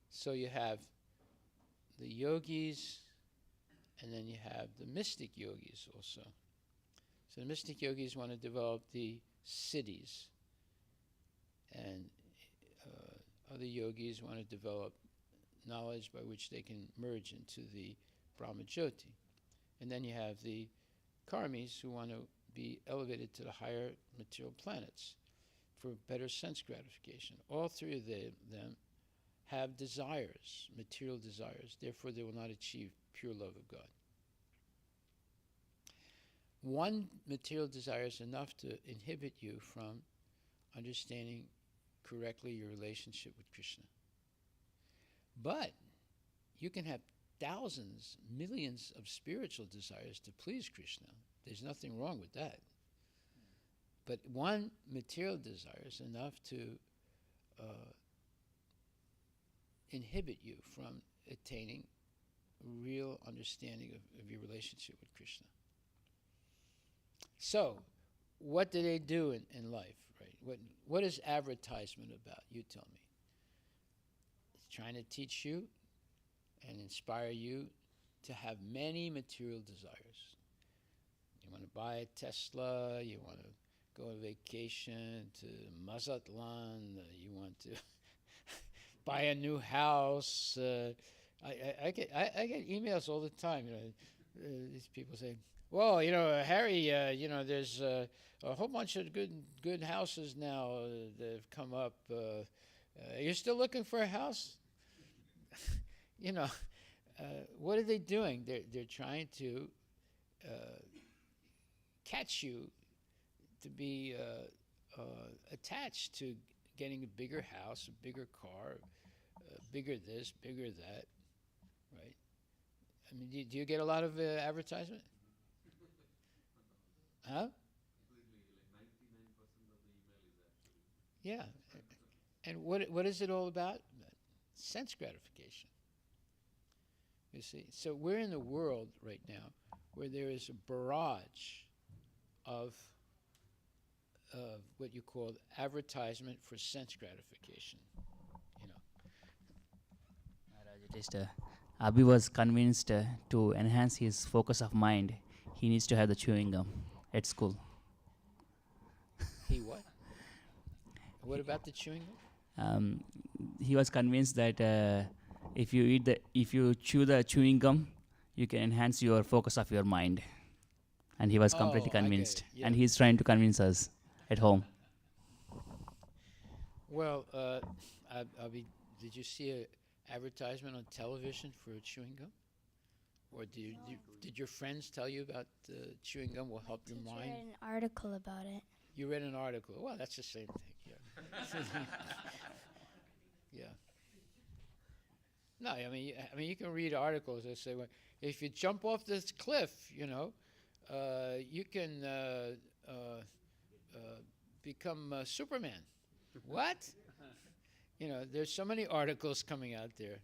So you have the yogis, and then you have the mystic yogis also. So the mystic yogis want to develop the cities, and other yogis want to develop knowledge by which they can merge into the Brahmajyoti. And then you have the karmis who want to be elevated to the higher material planets for better sense gratification. All three of them have desires, material desires. Therefore, they will not achieve pure love of God. One material desire is enough to inhibit you from understanding correctly your relationship with Krishna. But you can have thousands, millions of spiritual desires to please Krishna. There's nothing wrong with that. But one material desire is enough to inhibit you from attaining real understanding of your relationship with Krishna. So, what do they do in life, right? What is advertisement about? You tell me. It's trying to teach you and inspire you to have many material desires. You want to buy a Tesla, you want to go on vacation to Mazatlan, you want to buy a new house. I get emails all the time. These people say, "Well, Harry, there's a whole bunch of good houses now that have come up. You're still looking for a house?" What are they doing? They're trying to catch you to be attached to getting a bigger house, a bigger car, bigger this, bigger that, right? I mean, do you get a lot of advertisement? Huh? Yeah. And what is it all about? Sense gratification. You see, so we're in a world right now where there is a barrage of what you call advertisement for sense gratification. Maharaj, it is Abhi was convinced to enhance his focus of mind, he needs to have the chewing gum at school. He what? What about the chewing gum? He was convinced that if you chew the chewing gum, you can enhance your focus of your mind. And he was completely I get convinced. it, yeah. And he's trying to convince us at home. Well, Abhi, did you see an advertisement on television for chewing gum? Or did your friends tell you about chewing gum will help your I mind? read an article about it. You read an article. Well, that's the same thing. Yeah. Yeah. No, I mean, you can read articles that say, well, if you jump off this cliff, you can become Superman. What? There's so many articles coming out there.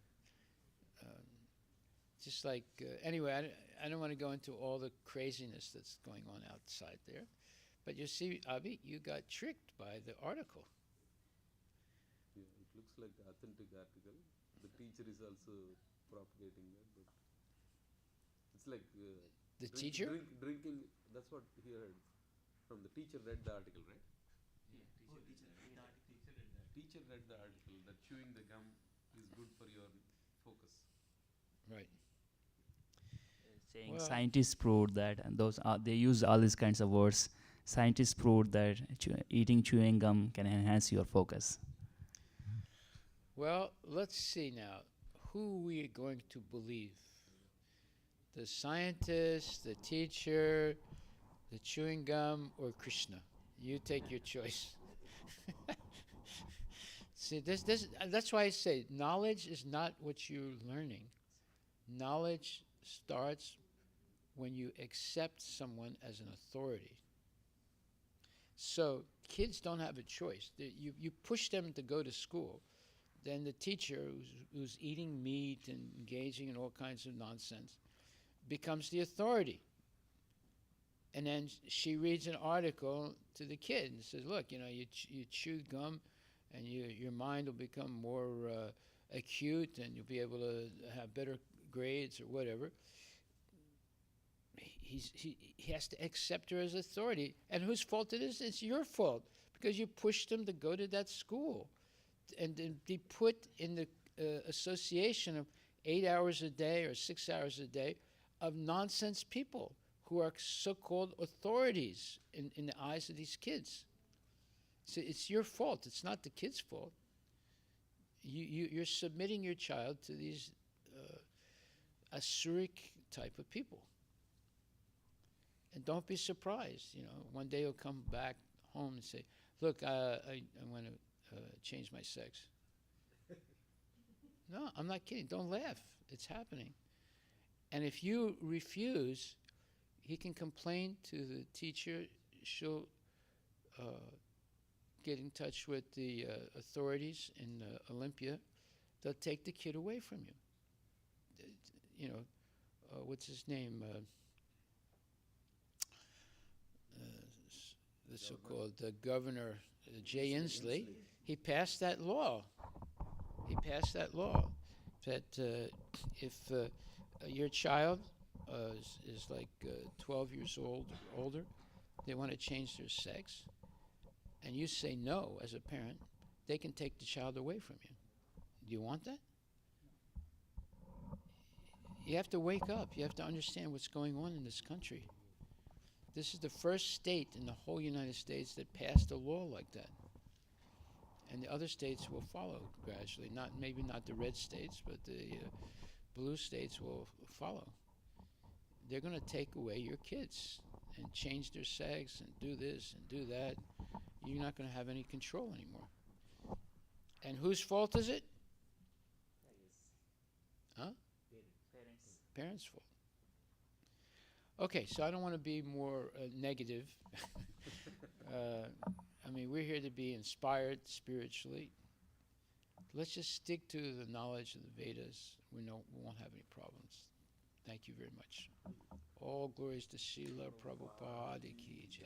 Just like, anyway, I don't want to go into all the craziness that's going on outside there. But you see, Abhi, you got tricked by the article. Yeah, it looks like the authentic article. The teacher is also propagating that, but it's like The teacher? Drinking. That's what he heard from the teacher. Read the article, right? Teacher read the article that chewing the gum is good for your focus. Right. Saying Well- scientists proved that, and they use all these kinds of words. Scientists proved that eating chewing gum can enhance your focus. Well, let's see now. Who we are going to believe? The scientist, the teacher, the chewing gum, or Krishna? You take your choice. See, that's why I say knowledge is not what you're learning. Knowledge starts when you accept someone as an authority. So kids don't have a choice. You push them to go to school. Then the teacher, who's eating meat and engaging in all kinds of nonsense, becomes the authority. And then she reads an article to the kid and says, look, you chew gum and your mind will become more acute and you'll be able to have better grades or whatever. He has to accept her as authority. And whose fault it is? It's your fault because you pushed him to go to that school and be put in the association of 8 hours a day or 6 hours a day of nonsense people who are so-called authorities in the eyes of these kids. So it's your fault. It's not the kid's fault. You're submitting your child to these asuric type of people. And don't be surprised. One day he'll come back home and say, look, I want to change my sex. No, I'm not kidding. Don't laugh. It's happening. And if you refuse, he can complain to the teacher. She'll get in touch with the authorities in Olympia. They'll take the kid away from you. What's his name? The so-called governor, Jay Inslee. He passed that law. That if your child is like 12 years old or older, they want to change their sex, and you say no as a parent, they can take the child away from you. Do you want that? You have to wake up. You have to understand what's going on in this country. This is the first state in the whole United States that passed a law like that. And the other states will follow gradually. Maybe not the red states, but the blue states will follow. They're going to take away your kids and change their sex and do this and do that. You're not going to have any control anymore. And whose fault is it? Huh? Parents' fault. Okay, so I don't want to be more negative. We're here to be inspired spiritually. Let's just stick to the knowledge of the Vedas. We won't have any problems. Thank you very much. All glories to Srila Prabhupada Ki Jai.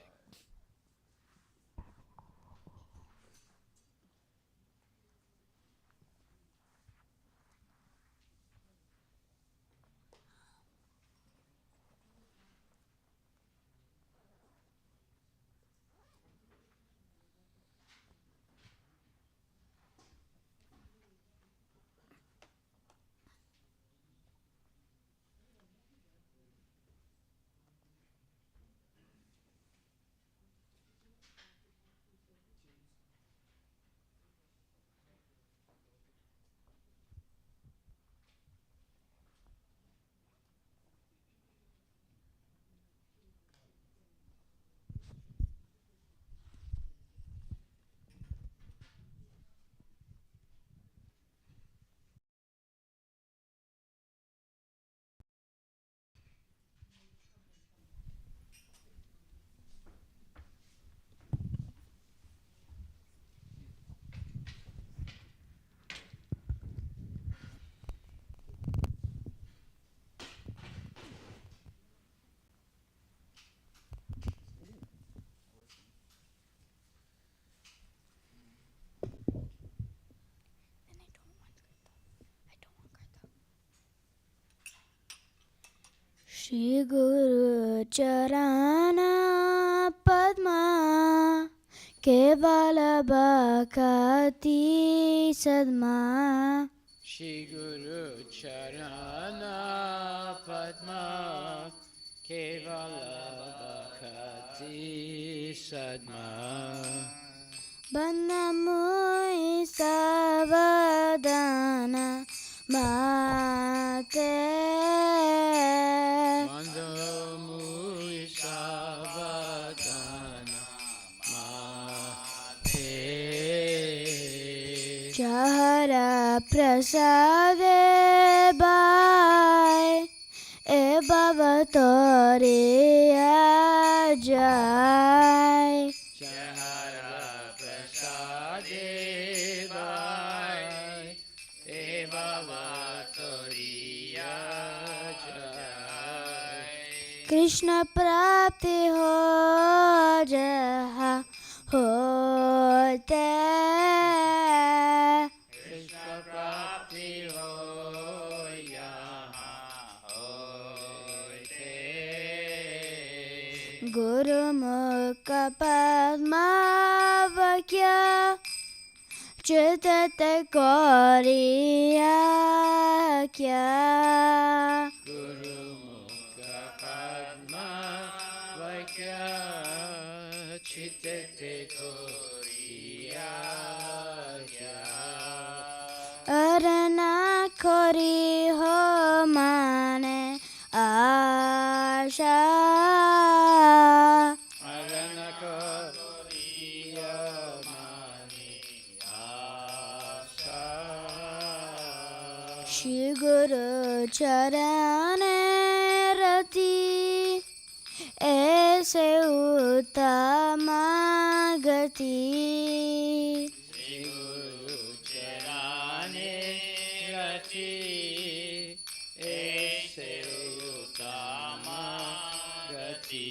Shri Guru Charana Padma Kevala Bhakti Sadma Shri Guru Charana Padma Kevala Bhakti Sadma Bandhamui Savada Mate Mandamui Sabadana Mate Chahara Prasade Bai E Baba Tori Ajai Chahara Prasade Bai E Baba Toriya Jai Krishna Prapti Ho Jaha Hote Krishna Prapti Ho Yaha Hoite Guru Mukha Padma Vakya Chitate Koriya Kya Guru Mukha Padma Vaikya Chitete Koriya Kya Arana Kori Ho Mane Asha Arana Koriya Mani Asa Shri Guru Charane Rati Aise Uttama Gati Shri Guru Charane Rati Aise Uttama Gati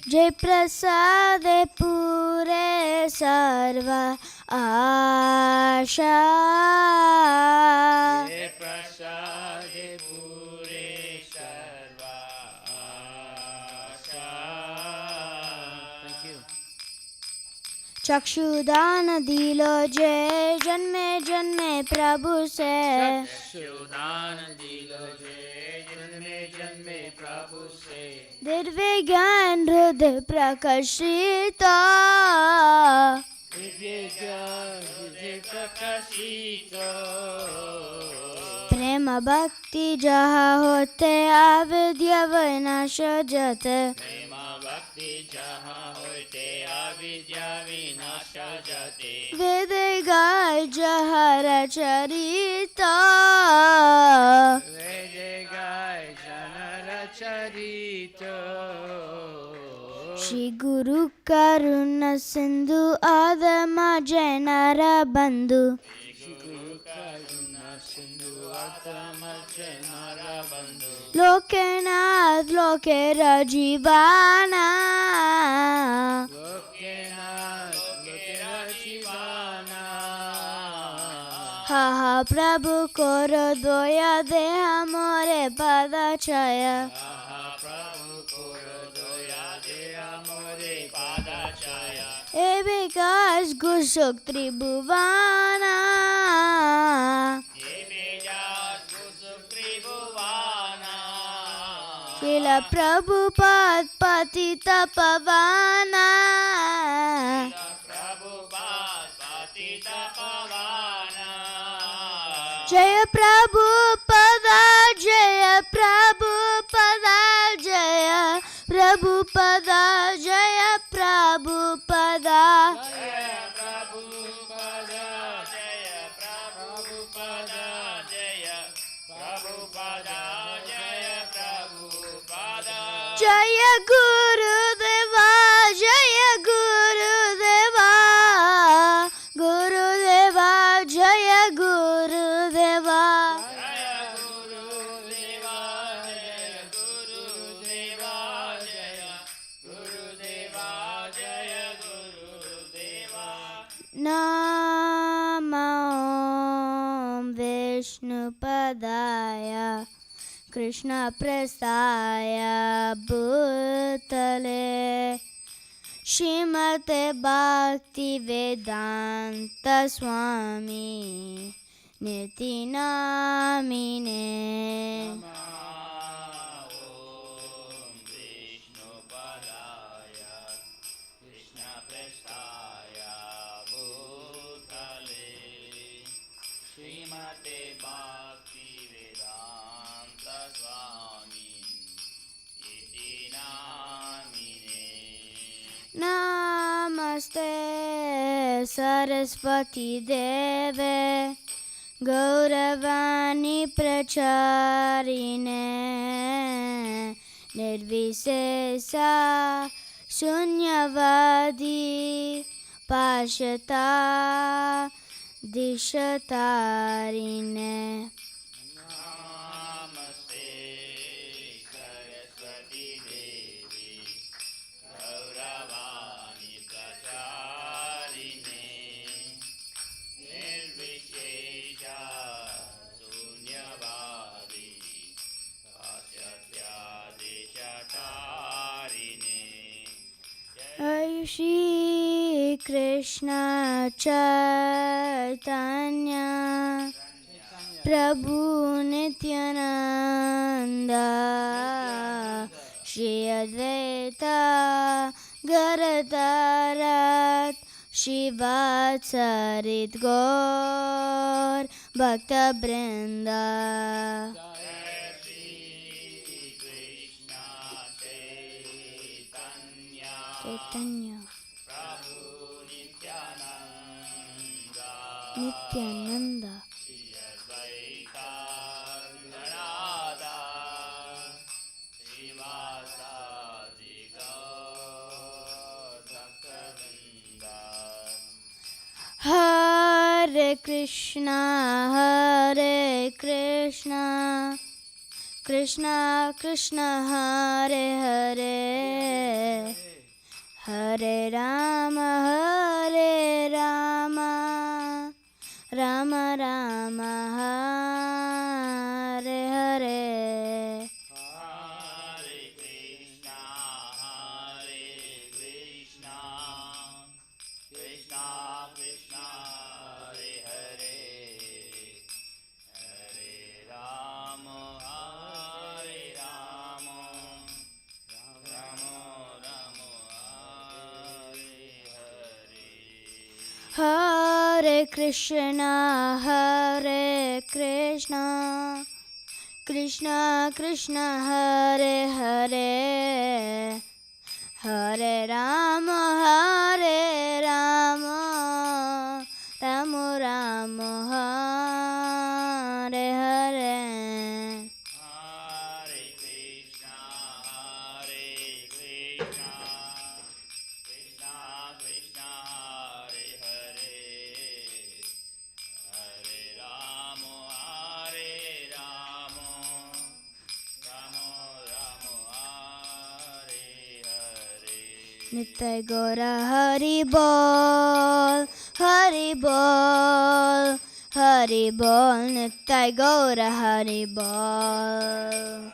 Jai Prasade Pure Sarva Asha Ye Prasade Pure Sarva Asa Thank you. चक्षुदान दिलो जय जन्मे जन्मे प्रभु से चक्षुदान दिलो जय जन्मे जन्मे प्रभु से दिव्य ज्ञान हृदय प्रकाशिता दिव्य ज्ञान हृदय प्रकाशित प्रेम भक्ति जहाँ होते अविद्या विनाश जाते प्रेम भक्ति जहाँ होते अविद्या विनाश जाते वेद गाय जहाँ रचरिता वेद गाय जन रचरित श्री गुरु करुण सिंधु आदम जैनर बंधु श्री गुरु करुणा सिंधु आतम जैनर बंधु लोकेनाथ लोके रजीवाना लोकेनाथ लोकेरा जीवाना हा हा प्रभु करो दया दे हमरे पदा छाया आहा प्रभु कोरो दया दे हमरे पादा छाया ए विकास गुसुक त्रिभुवाना हे बेजात कुसुम त्रिभुवाना शिल प्रभुपाद पतित पवाना प्रभुपाद पतित पवाना जय प्रभुपदा जय प्रभुपदा जय प्रभुपदा जय प्रभुपदा जय प्रभुपदा जय प्रभुपदा जय प्रभुपदा जय प्रभुपदा जय गुरुदेवा जय गुरुदेवा गुरुदेवा जय गुरुदेवा जय गुरुदेवा जय गुरुदेवा जय गुरुदेवा जय गुरुदेवा नमो विष्णुपदाय कृष्णप्रसाय भूतले श्रीमते भक्तिवेदान्त स्वामी निति नामिने ॐ विष्णुपदाय कृष्णप्रसाय भूतले श्रीमते सरस्वती देवे गौरवाणी प्रचारिणे निर्विशेषा शून्यवादी पाशता दिशतारिणे Shri Krishna Chaitanya Prabhu Nityananda Shri Advaita Gadadharat Shivatsarit Gaur Bhakta Brinda Chaitanya Nityananda Hare Krishna Krishna Krishna Hare Hare Hare Rama Rama Rama Hare Hare Hare Krishna Krishna Krishna Hare Hare Hare Rama Rama Rama Hare Hare Nitai Gora Hari Bol Nitai Gora Hari Bol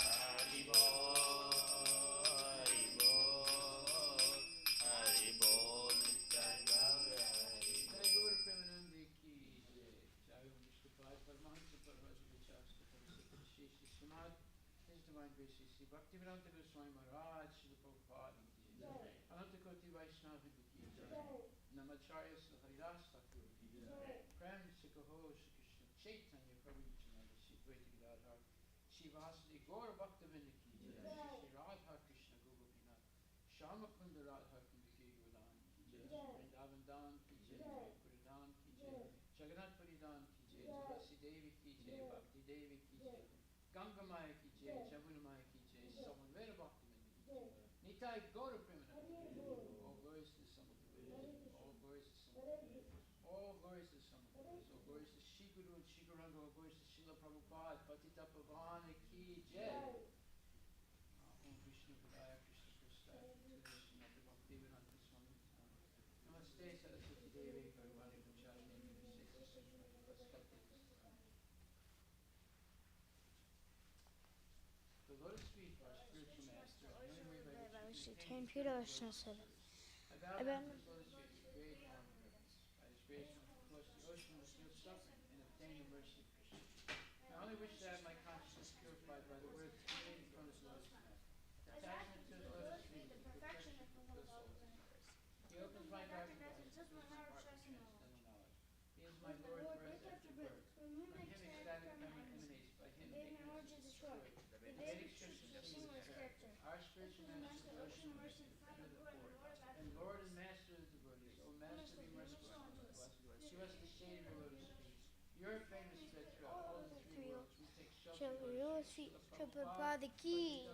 Shri Prabhupada ki.